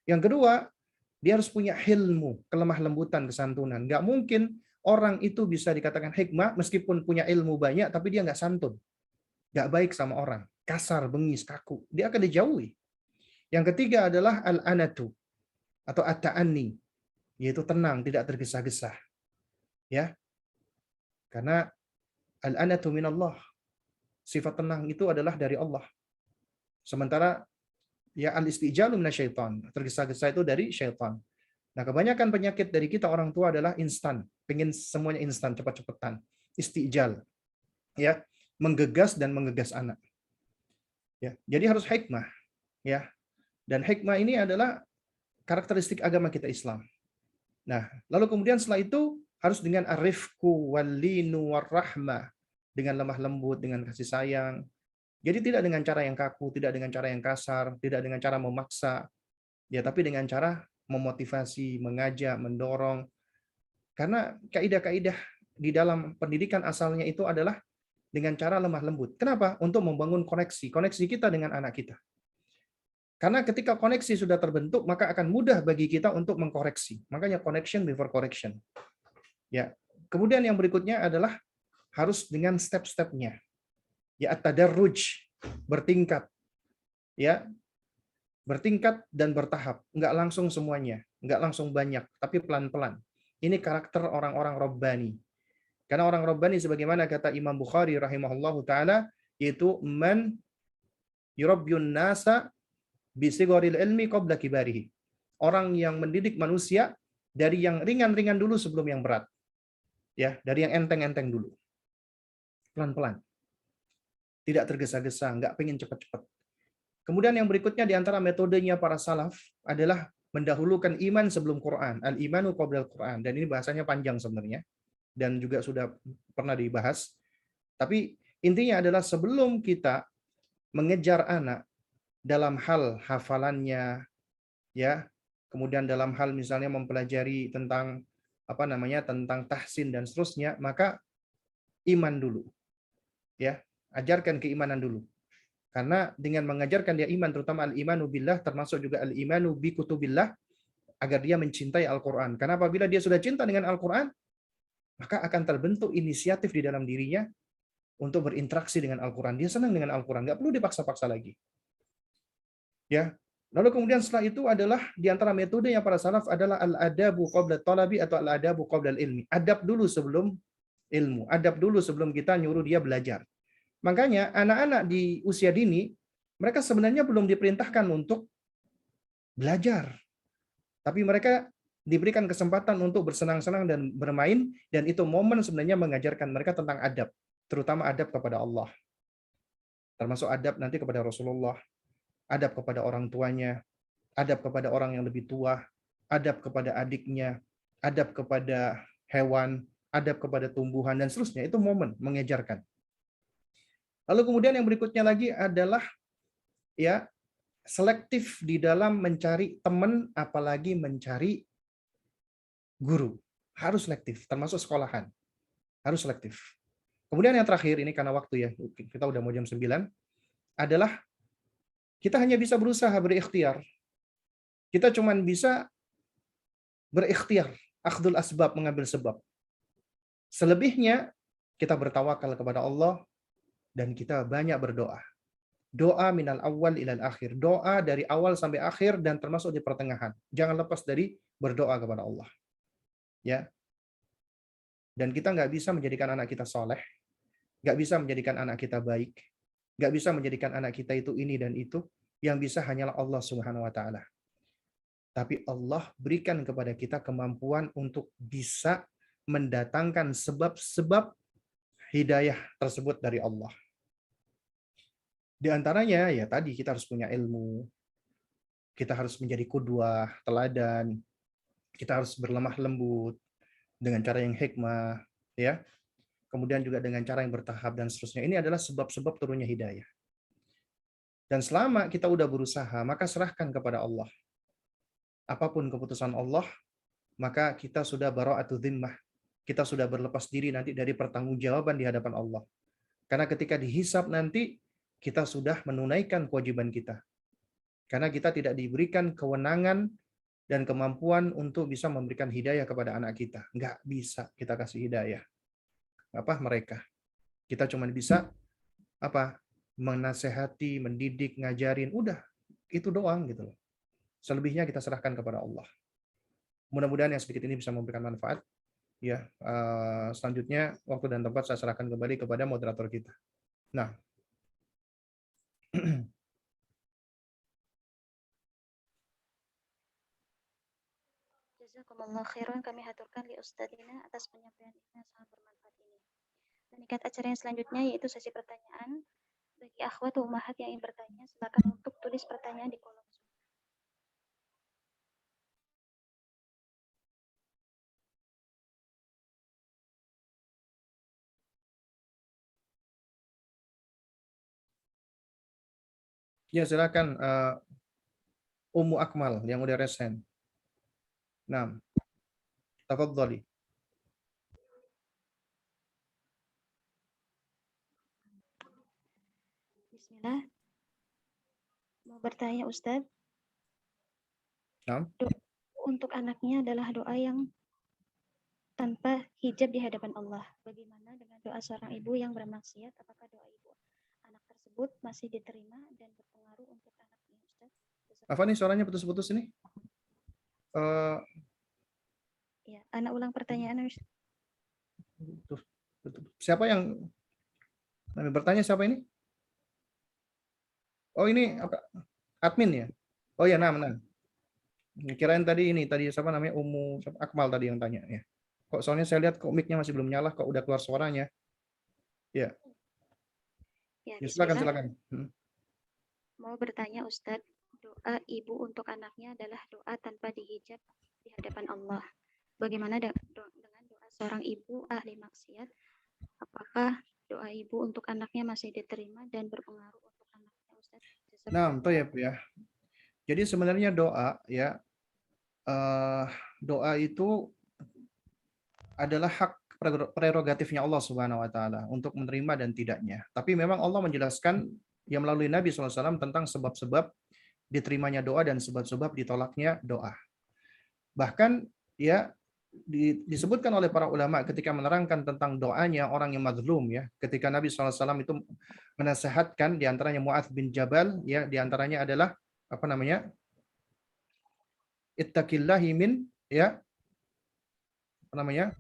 Yang kedua, dia harus punya hilmu, kelemah lembutan, kesantunan. Nggak mungkin orang itu bisa dikatakan hikmah meskipun punya ilmu banyak, tapi dia nggak santun. Nggak baik sama orang. Kasar, bengis, kaku. Dia akan dijauhi. Yang ketiga adalah al-anatu atau at-ta'anni, yaitu tenang, tidak tergesa-gesa. Ya. Karena al-anatu minallah. Sifat tenang itu adalah dari Allah. Sementara ya al-istijalu minasyaitan, tergesa-gesa itu dari syaitan. Nah, kebanyakan penyakit dari kita orang tua adalah instan, pengen semuanya instan, cepat-cepatan. Istijal. Ya, menggegas dan menggegas anak. Ya, jadi harus hikmah, ya. Dan hikmah ini adalah karakteristik agama kita Islam. Nah, lalu kemudian setelah itu harus dengan arifku walinu warahmah, dengan lemah lembut, dengan kasih sayang. Jadi tidak dengan cara yang kaku, tidak dengan cara yang kasar, tidak dengan cara memaksa, ya tapi dengan cara memotivasi, mengajak, mendorong. Karena kaidah-kaidah di dalam pendidikan asalnya itu adalah dengan cara lemah lembut. Kenapa? Untuk membangun koneksi kita dengan anak kita. Karena ketika koneksi sudah terbentuk, maka akan mudah bagi kita untuk mengkoreksi. Makanya connection before correction. Ya. Kemudian yang berikutnya adalah harus dengan step-stepnya. Ya, at-tadarruj, bertingkat. Ya, bertingkat dan bertahap. Enggak langsung semuanya, enggak langsung banyak, tapi pelan-pelan. Ini karakter orang-orang Rabbani. Karena orang Rabbani sebagaimana kata Imam Bukhari rahimahullahu taala, yaitu man yurabbiyun nasa bisigharil ilmi qabla kibarihi. Orang yang mendidik manusia dari yang ringan-ringan dulu sebelum yang berat. Ya, dari yang enteng-enteng dulu. Pelan-pelan. Tidak tergesa-gesa, enggak pengen cepat-cepat. Kemudian yang berikutnya di antara metodenya para salaf adalah mendahulukan iman sebelum Quran. Al-imanu qabla al-Quran. Dan ini bahasanya panjang sebenarnya. Dan juga sudah pernah dibahas. Tapi intinya adalah sebelum kita mengejar anak dalam hal hafalannya, ya, kemudian dalam hal misalnya mempelajari tentang tentang tahsin dan seterusnya, maka iman dulu. Ya, ajarkan keimanan dulu. Karena dengan mengajarkan dia iman, terutama al-imanu billah, termasuk juga al-imanu bi kutubillah, agar dia mencintai Al-Quran. Karena apabila dia sudah cinta dengan Al-Quran, maka akan terbentuk inisiatif di dalam dirinya untuk berinteraksi dengan Al-Quran. Dia senang dengan Al-Quran, nggak perlu dipaksa-paksa lagi. Ya. Lalu kemudian setelah itu adalah di antara metode yang para salaf adalah al-adabu qabla talabi atau al-adabu qabla ilmi. Adab dulu sebelum ilmu. Adab dulu sebelum kita nyuruh dia belajar. Makanya anak-anak di usia dini, mereka sebenarnya belum diperintahkan untuk belajar. Tapi mereka diberikan kesempatan untuk bersenang-senang dan bermain, dan itu momen sebenarnya mengajarkan mereka tentang adab, terutama adab kepada Allah. Termasuk adab nanti kepada Rasulullah, adab kepada orang tuanya, adab kepada orang yang lebih tua, adab kepada adiknya, adab kepada hewan, adab kepada tumbuhan, dan seterusnya. Itu momen mengajarkan. Lalu kemudian yang berikutnya lagi adalah ya selektif di dalam mencari teman, apalagi mencari guru. Harus selektif, termasuk sekolahan. Harus selektif. Kemudian yang terakhir, ini karena waktu ya, kita udah mau jam 9, adalah kita hanya bisa berusaha berikhtiar. Kita cuma bisa berikhtiar, akhdul asbab, mengambil sebab. Selebihnya, kita bertawakal kepada Allah, dan kita banyak berdoa. Doa minal awal ilal akhir. Doa dari awal sampai akhir, dan termasuk di pertengahan. Jangan lepas dari berdoa kepada Allah. Ya. Dan kita nggak bisa menjadikan anak kita soleh, nggak bisa menjadikan anak kita baik, nggak bisa menjadikan anak kita itu ini dan itu, yang bisa hanyalah Allah Subhanahu wa Ta'ala. Tapi Allah berikan kepada kita kemampuan untuk bisa mendatangkan sebab-sebab hidayah tersebut dari Allah. Di antaranya ya tadi kita harus punya ilmu, kita harus menjadi qudwah, teladan, kita harus berlemah lembut dengan cara yang hikmah, ya. Kemudian juga dengan cara yang bertahap dan seterusnya. Ini adalah sebab-sebab turunnya hidayah. Dan selama kita udah berusaha, maka serahkan kepada Allah. Apapun keputusan Allah, maka kita sudah bara'atu dhimmah. Kita sudah berlepas diri nanti dari pertanggungjawaban di hadapan Allah. Karena ketika dihisab nanti, kita sudah menunaikan kewajiban kita. Karena kita tidak diberikan kewenangan dan kemampuan untuk bisa memberikan hidayah kepada anak kita. Nggak bisa kita kasih hidayah. Mereka. Kita cuma bisa menasehati, mendidik, ngajarin, udah itu doang gitu loh. Selebihnya kita serahkan kepada Allah. Mudah-mudahan yang sedikit ini bisa memberikan manfaat. Ya, selanjutnya waktu dan tempat saya serahkan kembali kepada moderator kita. Nah, Jazakumullah khairan, kami haturkan li Ustadzina atas penyampaian yang sangat bermanfaat ini. Meningkat acara yang selanjutnya yaitu sesi pertanyaan. Bagi akhwat ummahat yang ingin bertanya, silakan untuk tulis pertanyaan di kolom Zoom. ya silakan Ummu Akmal yang udah resen. Nah, tafadhali. Bismillah. Mau bertanya Ustadz? Nah. Untuk anaknya adalah doa yang tanpa hijab di hadapan Allah. Bagaimana dengan doa seorang ibu yang bermaksiat? Apakah doa ibu anak tersebut masih diterima dan berpengaruh untuk anaknya, Ustaz? Apa nih suaranya putus-putus ini? Ya, anak ulang pertanyaan. Siapa yang bertanya, siapa ini? Oh, ini admin ya? Oh ya, nah. Kirain tadi siapa namanya, Ummu Akmal tadi yang tanya ya. Kok soalnya saya lihat kok mic-nya masih belum nyala, kok udah keluar suaranya. Ya. Ya, silakan. Mau bertanya Ustadz, doa ibu untuk anaknya adalah doa tanpa dihijab di hadapan Allah. Bagaimana dengan doa seorang ibu ahli maksiat? Apakah doa ibu untuk anaknya masih diterima dan berpengaruh untuk anaknya, Ustadz? Nah, ya. Jadi sebenarnya doa ya, doa itu adalah hak prerogatifnya Allah Subhanahu wa Ta'ala untuk menerima dan tidaknya. Tapi memang Allah menjelaskan yang melalui Nabi SAW tentang sebab-sebab diterimanya doa dan sebab-sebab ditolaknya doa. Bahkan ya disebutkan oleh para ulama ketika menerangkan tentang doanya orang yang mazlum ya, ketika Nabi SAW itu menasihatkan diantaranya Mu'adz bin Jabal ya, diantaranya adalah apa namanya, ittaqillahi min ya, apa namanya,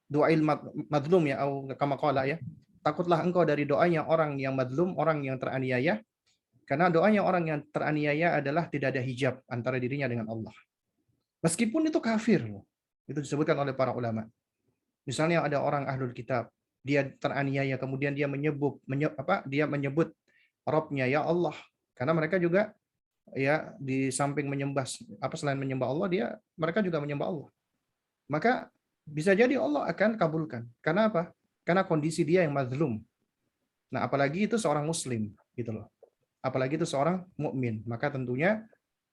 doail mazlum ya, atau kama qala ya, takutlah engkau dari doanya orang yang mazlum, orang yang teraniaya, karena doanya orang yang teraniaya adalah tidak ada hijab antara dirinya dengan Allah. Meskipun itu kafir loh. Itu disebutkan oleh para ulama. Misalnya ada orang ahlul kitab, dia teraniaya kemudian dia dia menyebut Robnya ya Allah. Karena mereka juga ya di samping menyembah selain menyembah Allah, mereka juga menyembah Allah. Maka bisa jadi Allah akan kabulkan. Karena apa? Karena kondisi dia yang mazlum. Nah, apalagi itu seorang muslim gitu loh. Apalagi itu seorang mukmin, maka tentunya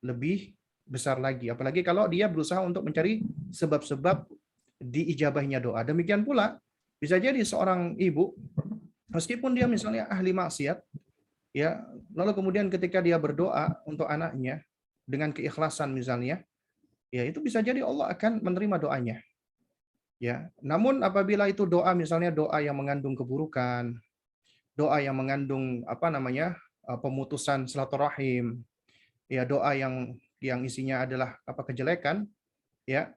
lebih besar lagi. Apalagi kalau dia berusaha untuk mencari sebab-sebab diijabahnya doa. Demikian pula bisa jadi seorang ibu, meskipun dia misalnya ahli maksiat, ya, lalu kemudian ketika dia berdoa untuk anaknya dengan keikhlasan misalnya, ya itu bisa jadi Allah akan menerima doanya. Ya, namun apabila itu doa misalnya doa yang mengandung keburukan, doa yang mengandung apa namanya, pemutusan silaturahim, ya doa yang isinya adalah apa, kejelekan, ya,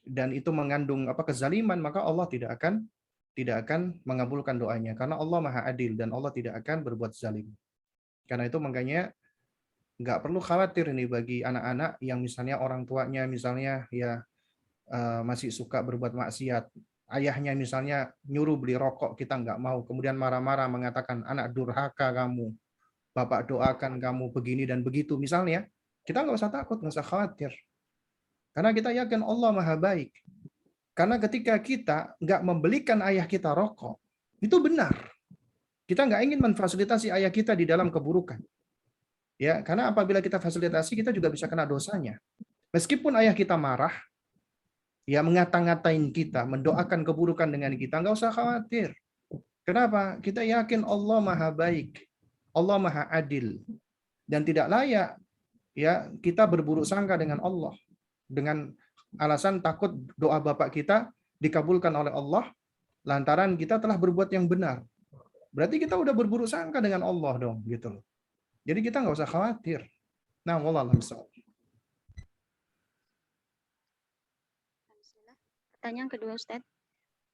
dan itu mengandung apa, kezaliman, maka Allah tidak akan mengabulkan doanya karena Allah Maha Adil dan Allah tidak akan berbuat zalim. Karena itu makanya nggak perlu khawatir ini bagi anak-anak yang misalnya orang tuanya misalnya ya masih suka berbuat maksiat. Ayahnya misalnya nyuruh beli rokok, kita nggak mau, kemudian marah-marah mengatakan anak durhaka kamu, bapak doakan kamu begini dan begitu misalnya, kita nggak usah takut, nggak usah khawatir. Karena kita yakin Allah Maha Baik. Karena ketika kita nggak membelikan ayah kita rokok, itu benar. Kita nggak ingin memfasilitasi ayah kita di dalam keburukan. Ya, karena apabila kita fasilitasi, kita juga bisa kena dosanya. Meskipun ayah kita marah, ya ngata-ngatain kita, mendoakan keburukan dengan kita, nggak usah khawatir. Kenapa? Kita yakin Allah Maha Baik, Allah Maha Adil, dan tidak layak ya kita berburuk sangka dengan Allah dengan alasan takut doa bapak kita dikabulkan oleh Allah lantaran kita telah berbuat yang benar. Berarti kita udah berburuk sangka dengan Allah dong, gitu loh. Jadi kita nggak usah khawatir. Nah, wallahu a'lam. Bismillah. Pertanyaan kedua, Ustaz.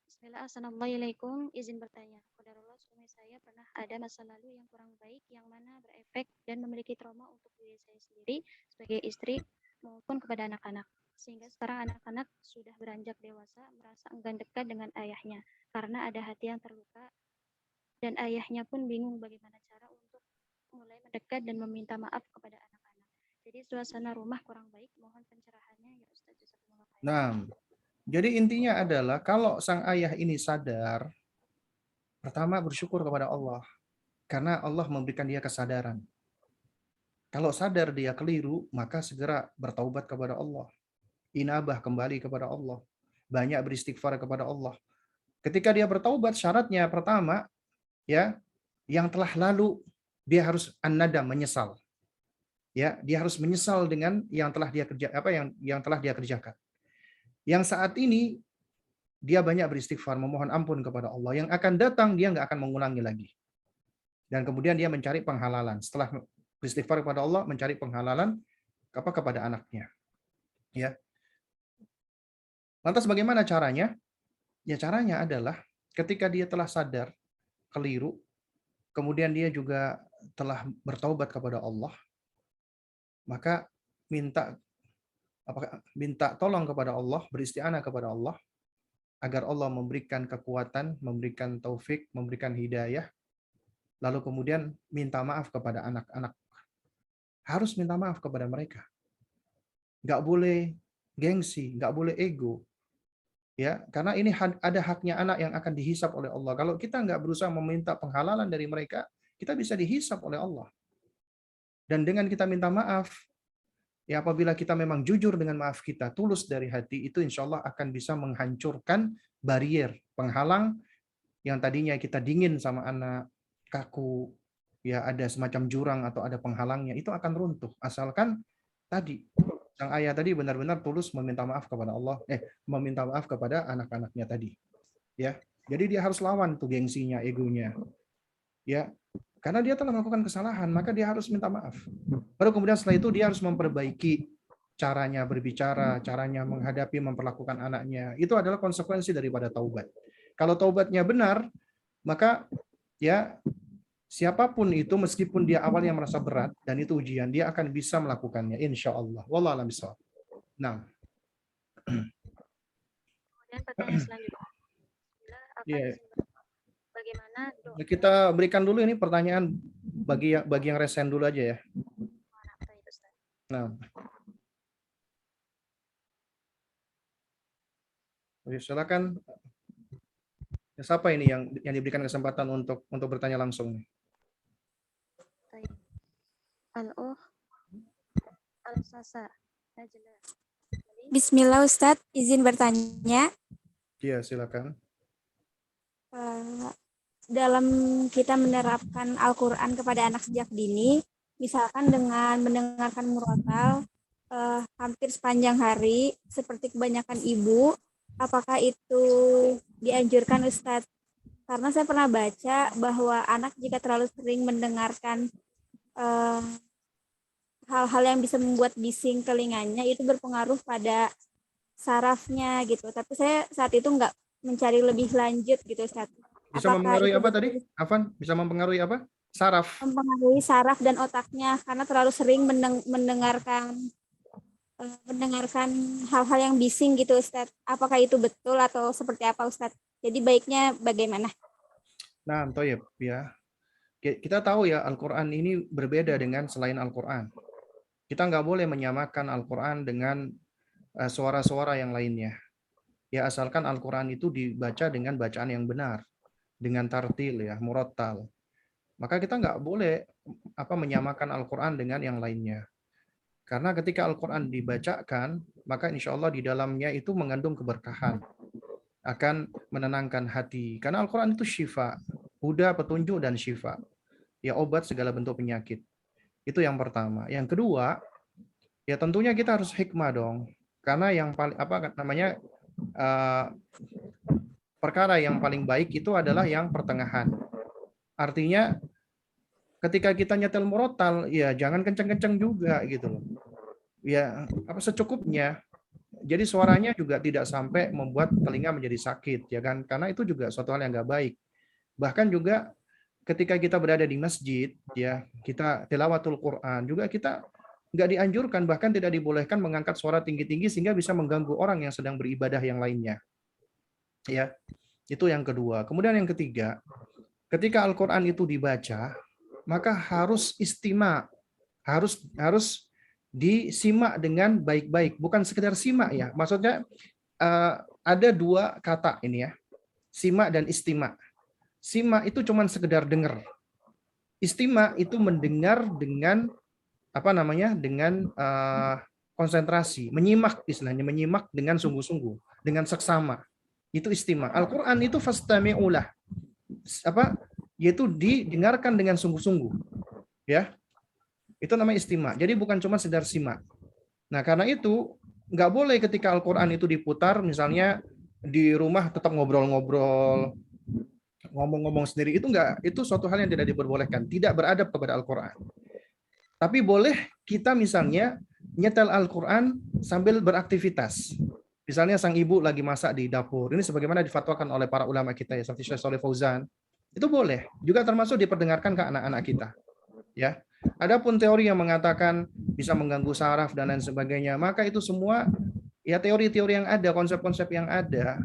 Bismillah, assalamualaikum. Izin bertanya. Qadarullah, suami saya pernah ada masa lalu yang kurang baik, yang mana berefek dan memiliki trauma untuk diri saya sendiri sebagai istri maupun kepada anak-anak. Sehingga sekarang anak-anak sudah beranjak dewasa, merasa enggan dekat dengan ayahnya karena ada hati yang terluka, dan ayahnya pun bingung bagaimana cara untuk mulai mendekat dan meminta maaf kepada anak-anak. Jadi suasana rumah kurang baik, mohon pencerahannya ya Ustaz. Jazakumullah khairan. Nah, jadi intinya adalah kalau sang ayah ini sadar, pertama bersyukur kepada Allah karena Allah memberikan dia kesadaran. Kalau sadar dia keliru, maka segera bertaubat kepada Allah. Inabah kembali kepada Allah. Banyak beristighfar kepada Allah. Ketika dia bertaubat, syaratnya pertama, ya, yang telah lalu dia harus an-nadam, menyesal. Ya, dia harus menyesal dengan yang telah dia yang telah dia kerjakan. Yang saat ini dia banyak beristighfar, memohon ampun kepada Allah. Yang akan datang dia nggak akan mengulangi lagi. Dan kemudian dia mencari penghalalan. Setelah beristighfar kepada Allah, mencari penghalalan kepada anaknya. Ya. Lantas bagaimana caranya? Ya caranya adalah ketika dia telah sadar keliru, kemudian dia juga telah bertaubat kepada Allah, maka minta tolong kepada Allah, beristi'anah kepada Allah agar Allah memberikan kekuatan, memberikan taufik, memberikan hidayah, lalu kemudian minta maaf kepada anak-anak. Harus minta maaf kepada mereka. Nggak boleh gengsi, nggak boleh ego. Ya, karena ini ada haknya anak yang akan dihisap oleh Allah. Kalau kita nggak berusaha meminta penghalalan dari mereka, kita bisa dihisap oleh Allah. Dan dengan kita minta maaf, ya apabila kita memang jujur dengan maaf kita, tulus dari hati, itu insya Allah akan bisa menghancurkan barier, penghalang yang tadinya kita dingin sama anak, kaku, ya ada semacam jurang atau ada penghalangnya, itu akan runtuh. Asalkan tadi, sang ayah tadi benar-benar tulus meminta maaf kepada Allah, meminta maaf kepada anak-anaknya tadi, ya. Jadi dia harus lawan tuh gengsinya, egonya, ya. Karena dia telah melakukan kesalahan, maka dia harus minta maaf. Baru kemudian setelah itu dia harus memperbaiki caranya berbicara, caranya menghadapi, memperlakukan anaknya. Itu adalah konsekuensi daripada taubat. Kalau taubatnya benar, maka ya siapapun itu meskipun dia awalnya merasa berat dan itu ujian, dia akan bisa melakukannya insya Allah. Wallahu a'lam bishawab. Nah, Kemudian pertanyaan selanjutnya adalah yeah. bagaimana doa Kita berikan dulu ini pertanyaan bagi yang resen dulu aja ya. Nah, silakan. Siapa ini yang diberikan kesempatan untuk bertanya langsung? Al-Sasa. Bismillah Ustadz, izin bertanya. Iya, silakan. Dalam kita menerapkan Al-Quran kepada anak sejak dini, misalkan dengan mendengarkan murotal hampir sepanjang hari, seperti kebanyakan ibu, apakah itu dianjurkan Ustadz? Karena saya pernah baca bahwa anak jika terlalu sering mendengarkan hal-hal yang bisa membuat bising telinganya itu berpengaruh pada sarafnya gitu. Tapi saya saat itu nggak mencari lebih lanjut gitu Ustaz. Bisa mempengaruhi apa tadi? Afan, bisa mempengaruhi apa? Saraf. Mempengaruhi saraf dan otaknya karena terlalu sering mendengarkan hal-hal yang bising gitu Ustaz. Apakah itu betul atau seperti apa Ustaz? Jadi baiknya bagaimana? Nah, Toyib, ya. Kita tahu ya Al-Quran ini berbeda dengan selain Al-Quran. Kita nggak boleh menyamakan Al-Quran dengan suara-suara yang lainnya. Ya asalkan Al-Quran itu dibaca dengan bacaan yang benar, dengan tartil ya, murattal. Maka kita nggak boleh menyamakan Al-Quran dengan yang lainnya. Karena ketika Al-Quran dibacakan, maka insya Allah di dalamnya itu mengandung keberkahan, akan menenangkan hati. Karena Al-Quran itu syifa, huda, petunjuk, dan syifa. Ya obat segala bentuk penyakit. Itu yang pertama. Yang kedua, ya tentunya kita harus hikmah dong. Karena yang paling perkara yang paling baik itu adalah yang pertengahan. Artinya ketika kita nyetel murotal, ya jangan kenceng-kenceng juga gitu loh. Ya secukupnya. Jadi suaranya juga tidak sampai membuat telinga menjadi sakit, ya kan? Karena itu juga suatu hal yang nggak baik. Bahkan juga ketika kita berada di masjid, ya kita tilawatul Quran, juga kita nggak dianjurkan, bahkan tidak dibolehkan mengangkat suara tinggi-tinggi sehingga bisa mengganggu orang yang sedang beribadah yang lainnya. Ya, itu yang kedua. Kemudian yang ketiga, ketika Al-Quran itu dibaca, maka harus istima, harus disimak dengan baik-baik, bukan sekedar simak ya. Maksudnya ada dua kata ini ya, simak dan istima. Simak itu cuma sekedar dengar. Istima itu mendengar dengan dengan konsentrasi, menyimak istilahnya, menyimak dengan sungguh-sungguh, dengan seksama. Itu istima. Al-Qur'an itu fastami'ulah. Yaitu didengarkan dengan sungguh-sungguh. Ya. Itu namanya istima. Jadi bukan cuma sekedar simak. Nah, karena itu nggak boleh ketika Al-Qur'an itu diputar misalnya di rumah tetap ngobrol-ngobrol, ngomong-ngomong sendiri, itu suatu hal yang tidak diperbolehkan, tidak beradab kepada Al-Qur'an. Tapi boleh kita misalnya nyetel Al-Qur'an sambil beraktivitas. Misalnya sang ibu lagi masak di dapur. Ini sebagaimana difatwakan oleh para ulama kita ya, seperti Syekh Shalih Fauzan. Itu boleh, juga termasuk diperdengarkan ke anak-anak kita. Ya. Adapun teori yang mengatakan bisa mengganggu saraf dan lain sebagainya, maka itu semua ya teori-teori yang ada, konsep-konsep yang ada,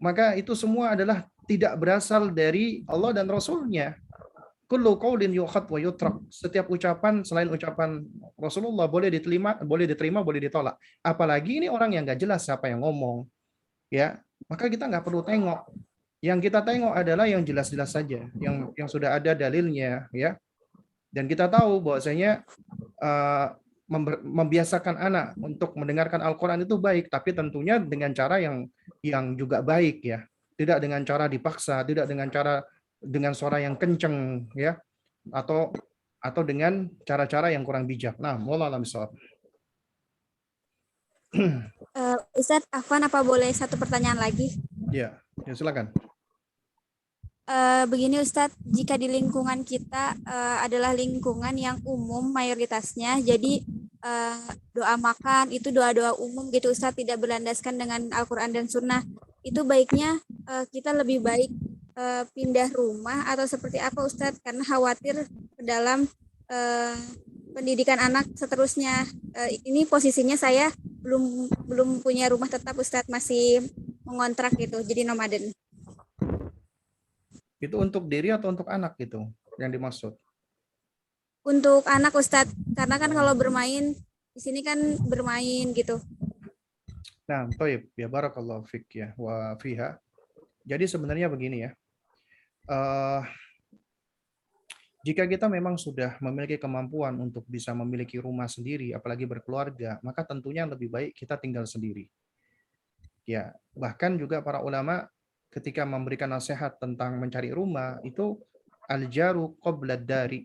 maka itu semua adalah tidak berasal dari Allah dan Rasul-Nya. Kullu qaulin yukhad wa yutrak. Setiap ucapan selain ucapan Rasulullah boleh diterima, boleh ditolak. Apalagi ini orang yang nggak jelas siapa yang ngomong, ya. Maka kita nggak perlu tengok. Yang kita tengok adalah yang jelas-jelas saja, yang sudah ada dalilnya, ya. Dan kita tahu bahwasanya membiasakan anak untuk mendengarkan Al-Quran itu baik, tapi tentunya dengan cara yang juga baik ya. Tidak dengan cara dipaksa, tidak dengan suara yang kenceng ya, atau dengan cara-cara yang kurang bijak. Nah, wallahu a'lam bishawab. Ustadz Afwan, apa boleh satu pertanyaan lagi? Ya, ya silakan. Begini Ustadz, jika di lingkungan kita adalah lingkungan yang umum mayoritasnya, jadi doa makan itu doa-doa umum gitu Ustadz, tidak berlandaskan dengan Al-Quran dan Sunnah. Itu baiknya kita lebih baik pindah rumah atau seperti apa Ustadz? Karena khawatir ke dalam pendidikan anak seterusnya. Ini posisinya saya belum punya rumah tetap Ustadz, masih mengontrak gitu, jadi nomaden. Itu untuk diri atau untuk anak gitu yang dimaksud? Untuk anak Ustadz, karena kan kalau bermain di sini kan bermain gitu. Nah, toib, ya barakallahu fik ya wa fiha. Jadi sebenarnya begini ya. Jika kita memang sudah memiliki kemampuan untuk bisa memiliki rumah sendiri, apalagi berkeluarga, maka tentunya lebih baik kita tinggal sendiri. Ya, bahkan juga para ulama ketika memberikan nasihat tentang mencari rumah itu al-jaru qabla dari.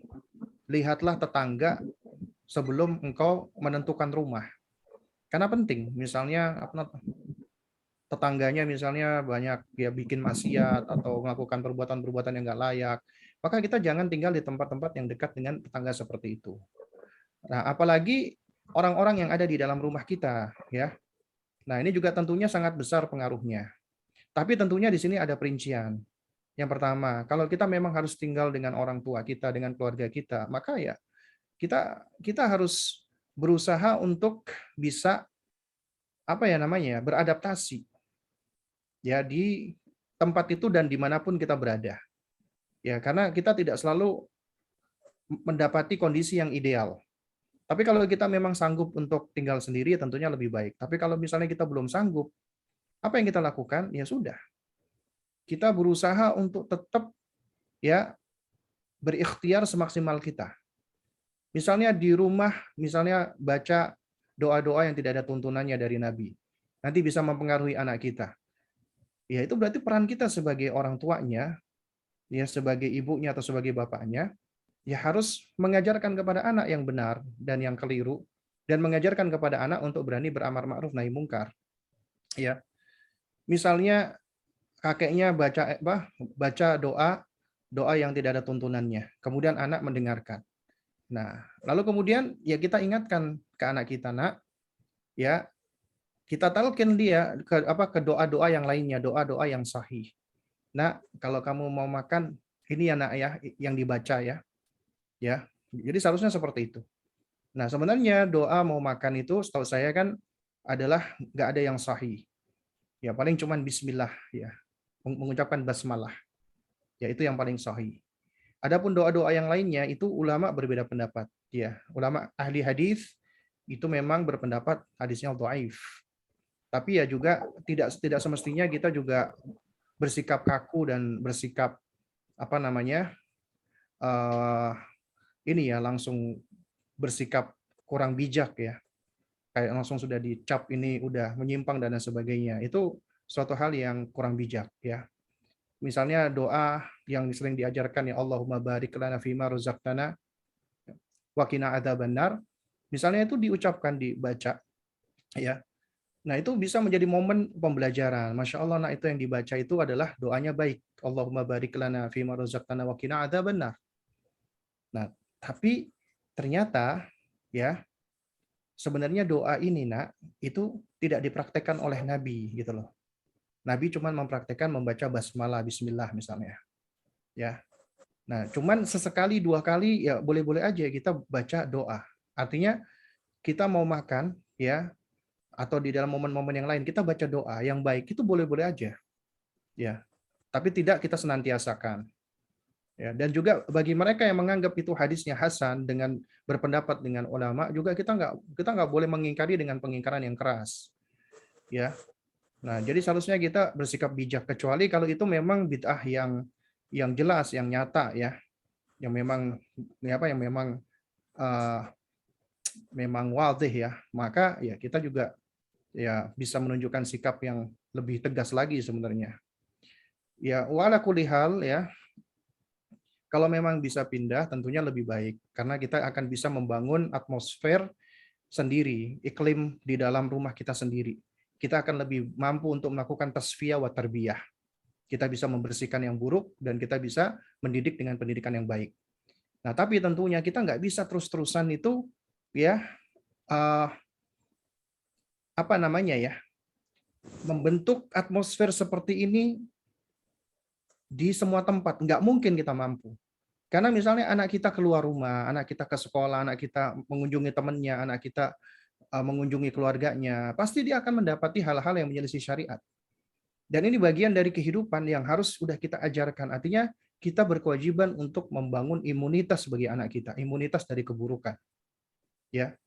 Lihatlah tetangga sebelum engkau menentukan rumah. Karena penting, misalnya tetangganya misalnya banyak ya bikin maksiat atau melakukan perbuatan-perbuatan yang nggak layak, maka kita jangan tinggal di tempat-tempat yang dekat dengan tetangga seperti itu. Nah, apalagi orang-orang yang ada di dalam rumah kita, ya. Nah, ini juga tentunya sangat besar pengaruhnya. Tapi tentunya di sini ada perincian. Yang pertama, kalau kita memang harus tinggal dengan orang tua kita, dengan keluarga kita, maka ya kita harus berusaha untuk bisa apa ya namanya beradaptasi ya di tempat itu dan dimanapun kita berada ya karena kita tidak selalu mendapati kondisi yang ideal. Tapi kalau kita memang sanggup untuk tinggal sendiri tentunya lebih baik. Tapi kalau misalnya kita belum sanggup, apa yang kita lakukan? Ya sudah, kita berusaha untuk tetap ya berikhtiar semaksimal kita. Misalnya di rumah, misalnya baca doa-doa yang tidak ada tuntunannya dari Nabi. Nanti bisa mempengaruhi anak kita. Ya itu berarti peran kita sebagai orang tuanya, ya sebagai ibunya atau sebagai bapaknya, ya harus mengajarkan kepada anak yang benar dan yang keliru, dan mengajarkan kepada anak untuk berani beramar ma'ruf nahi mungkar. Ya, misalnya kakeknya baca doa yang tidak ada tuntunannya, kemudian anak mendengarkan. Nah, lalu kemudian ya kita ingatkan ke anak kita, nak, ya kita talkin dia ke doa-doa yang lainnya, doa-doa yang sahih. Nah, kalau kamu mau makan ini ya nak ya yang dibaca ya. Ya. Jadi seharusnya seperti itu. Nah, sebenarnya doa mau makan itu setahu saya kan adalah nggak ada yang sahih. Ya, paling cuman bismillah ya. Mengucapkan basmalah. Ya, itu yang paling sahih. Adapun doa-doa yang lainnya itu ulama berbeda pendapat. Ya, ulama ahli hadis itu memang berpendapat hadisnya dhaif. Tapi ya juga tidak semestinya kita juga bersikap kaku dan bersikap apa namanya ini ya langsung bersikap kurang bijak ya, kayak langsung sudah dicap ini udah menyimpang dan sebagainya. Itu suatu hal yang kurang bijak ya. Misalnya doa yang sering diajarkan ya Allahumma barik lana fima razaqtana wa qina adzabannar. Misalnya itu diucapkan dibaca ya. Nah, itu bisa menjadi momen pembelajaran. Masya Allah, nah itu yang dibaca itu adalah doanya baik. Allahumma barik lana fima razaqtana wa qina adzabannar. Nah, tapi ternyata ya sebenarnya doa ini nak itu tidak dipraktekkan oleh Nabi gitu loh. Nabi cuma mempraktekkan membaca basmalah bismillah misalnya. Ya. Nah, cuman sesekali dua kali ya boleh-boleh aja kita baca doa. Artinya kita mau makan ya atau di dalam momen-momen yang lain kita baca doa yang baik itu boleh-boleh aja. Ya. Tapi tidak kita senantiasakan. Ya, dan juga bagi mereka yang menganggap itu hadisnya hasan dengan berpendapat dengan ulama juga kita nggak boleh mengingkari dengan pengingkaran yang keras. Ya. Nah, jadi seharusnya kita bersikap bijak kecuali kalau itu memang bid'ah yang jelas, yang nyata ya, yang memang yang uh, memang wadih ya, maka ya kita juga ya bisa menunjukkan sikap yang lebih tegas lagi sebenarnya. Ya, wala kulihal ya, kalau memang bisa pindah tentunya lebih baik karena kita akan bisa membangun atmosfer sendiri, iklim di dalam rumah kita sendiri, kita akan lebih mampu untuk melakukan tasfiyah wa tarbiyah. Kita bisa membersihkan yang buruk dan kita bisa mendidik dengan pendidikan yang baik. Nah, tapi tentunya kita nggak bisa terus-terusan itu ya apa namanya ya, membentuk atmosfer seperti ini di semua tempat. Nggak mungkin kita mampu. Karena misalnya anak kita keluar rumah, anak kita ke sekolah, anak kita mengunjungi temannya, anak kita mengunjungi keluarganya, pasti dia akan mendapati hal-hal yang menyelisih syariat. Dan ini bagian dari kehidupan yang harus sudah kita ajarkan. Artinya kita berkewajiban untuk membangun imunitas bagi anak kita, imunitas dari keburukan. Ya.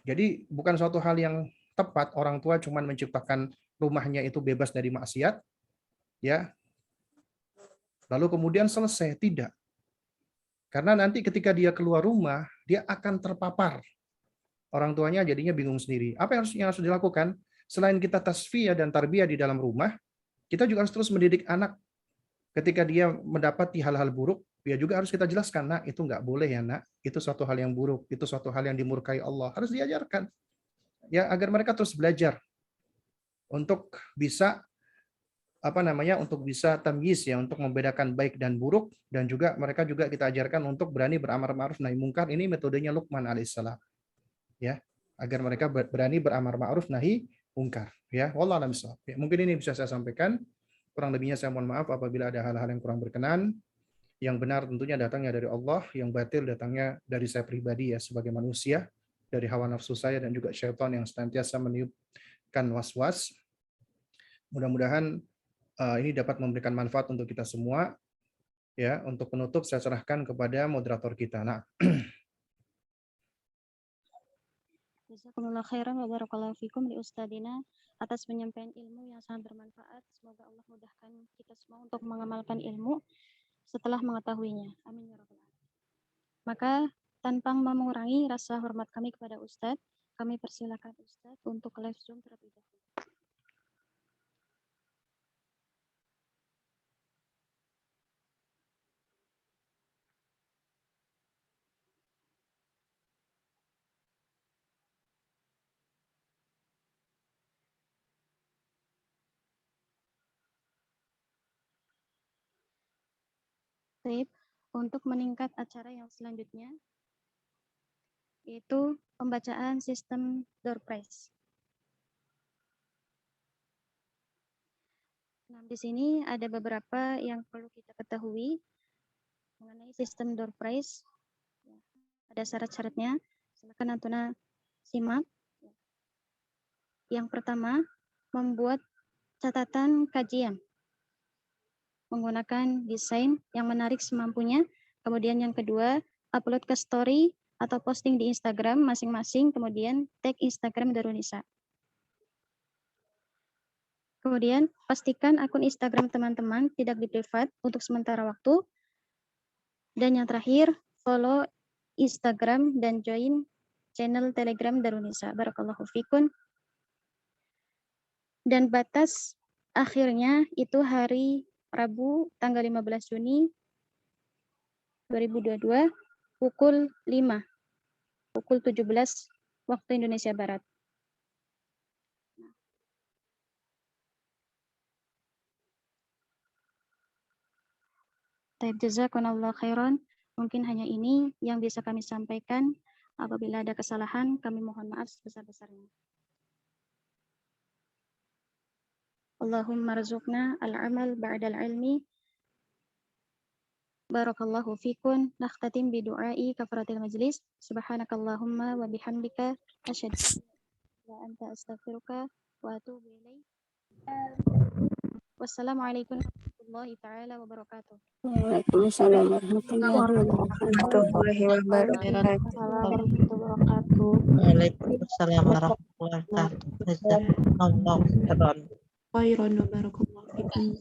Jadi bukan suatu hal yang tepat orang tua cuma menciptakan rumahnya itu bebas dari maksiat, ya. Lalu kemudian selesai, tidak. Karena nanti ketika dia keluar rumah, dia akan terpapar. Orang tuanya jadinya bingung sendiri. Apa yang harus dilakukan? Selain kita tasfiyah dan tarbiyah di dalam rumah, kita juga harus terus mendidik anak. Ketika dia mendapati hal-hal buruk, ya juga harus kita jelaskan, nak, itu nggak boleh ya, nak. Itu suatu hal yang buruk, itu suatu hal yang dimurkai Allah. Harus diajarkan. Ya, agar mereka terus belajar untuk bisa untuk bisa tamyiz ya, untuk membedakan baik dan buruk, dan juga mereka juga kita ajarkan untuk berani beramar ma'ruf nahi mungkar. Ini metodenya Luqman alaihissalam. Ya, agar mereka berani beramar ma'ruf nahi mungkar. Ya, wallahu a'lam bishawab. Ya, mungkin ini bisa saya sampaikan. Kurang lebihnya saya mohon maaf apabila ada hal-hal yang kurang berkenan. Yang benar tentunya datangnya dari Allah, yang batil datangnya dari saya pribadi ya sebagai manusia, dari hawa nafsu saya dan juga syaitan yang senantiasa meniupkan was-was. Mudah-mudahan ini dapat memberikan manfaat untuk kita semua. Ya, untuk penutup saya serahkan kepada moderator kita. Nah, Jazakumullah khairan wa barakallahu fikum li ustadina atas penyampaian ilmu yang sangat bermanfaat. Semoga Allah mudahkan kita semua untuk mengamalkan ilmu setelah mengetahuinya. Amin ya rabbal alamin. Maka tanpa mengurangi rasa hormat kami kepada Ustadz, kami persilakan Ustadz untuk live Zoom terlebih dahulu. Baik, untuk meningkat acara yang selanjutnya, yaitu pembacaan sistem door prize. Nah, di sini ada beberapa yang perlu kita ketahui mengenai sistem door prize. Ada syarat-syaratnya. Silakan Antuna simak. Yang pertama, membuat catatan kajian menggunakan desain yang menarik semampunya. Kemudian yang kedua, upload ke story atau posting di Instagram masing-masing, kemudian tag Instagram Darun Nisa. Kemudian pastikan akun Instagram teman-teman tidak di-privat untuk sementara waktu. Dan yang terakhir, follow Instagram dan join channel Telegram Darun Nisa. Barakallahu fikum. Dan batas akhirnya itu hari Rabu tanggal 15 Juni 2022 pukul 5, pukul 17 waktu Indonesia Barat. Taib jazakumullah khairan. Mungkin hanya ini yang bisa kami sampaikan. Apabila ada kesalahan, kami mohon maaf sebesar-besarnya. Allahumma rzuqna al-amal ba'dal ilmi. Barakallahu fikun. Nakhtatim bidu'ai kafaratil majlis. Subhanakallahumma wa bihamdika asyhadu an la anta astaghfiruka wa atubu ilaik. Wassalamualaikum warahmatullahi taala wabarakatuh. Waalaikumsalam warahmatullahi wabarakatuh. Waalaikumsalam warahmatullahi wabarakatuh. Jazakallahu khairan. Khairan wa barakallahu fikum.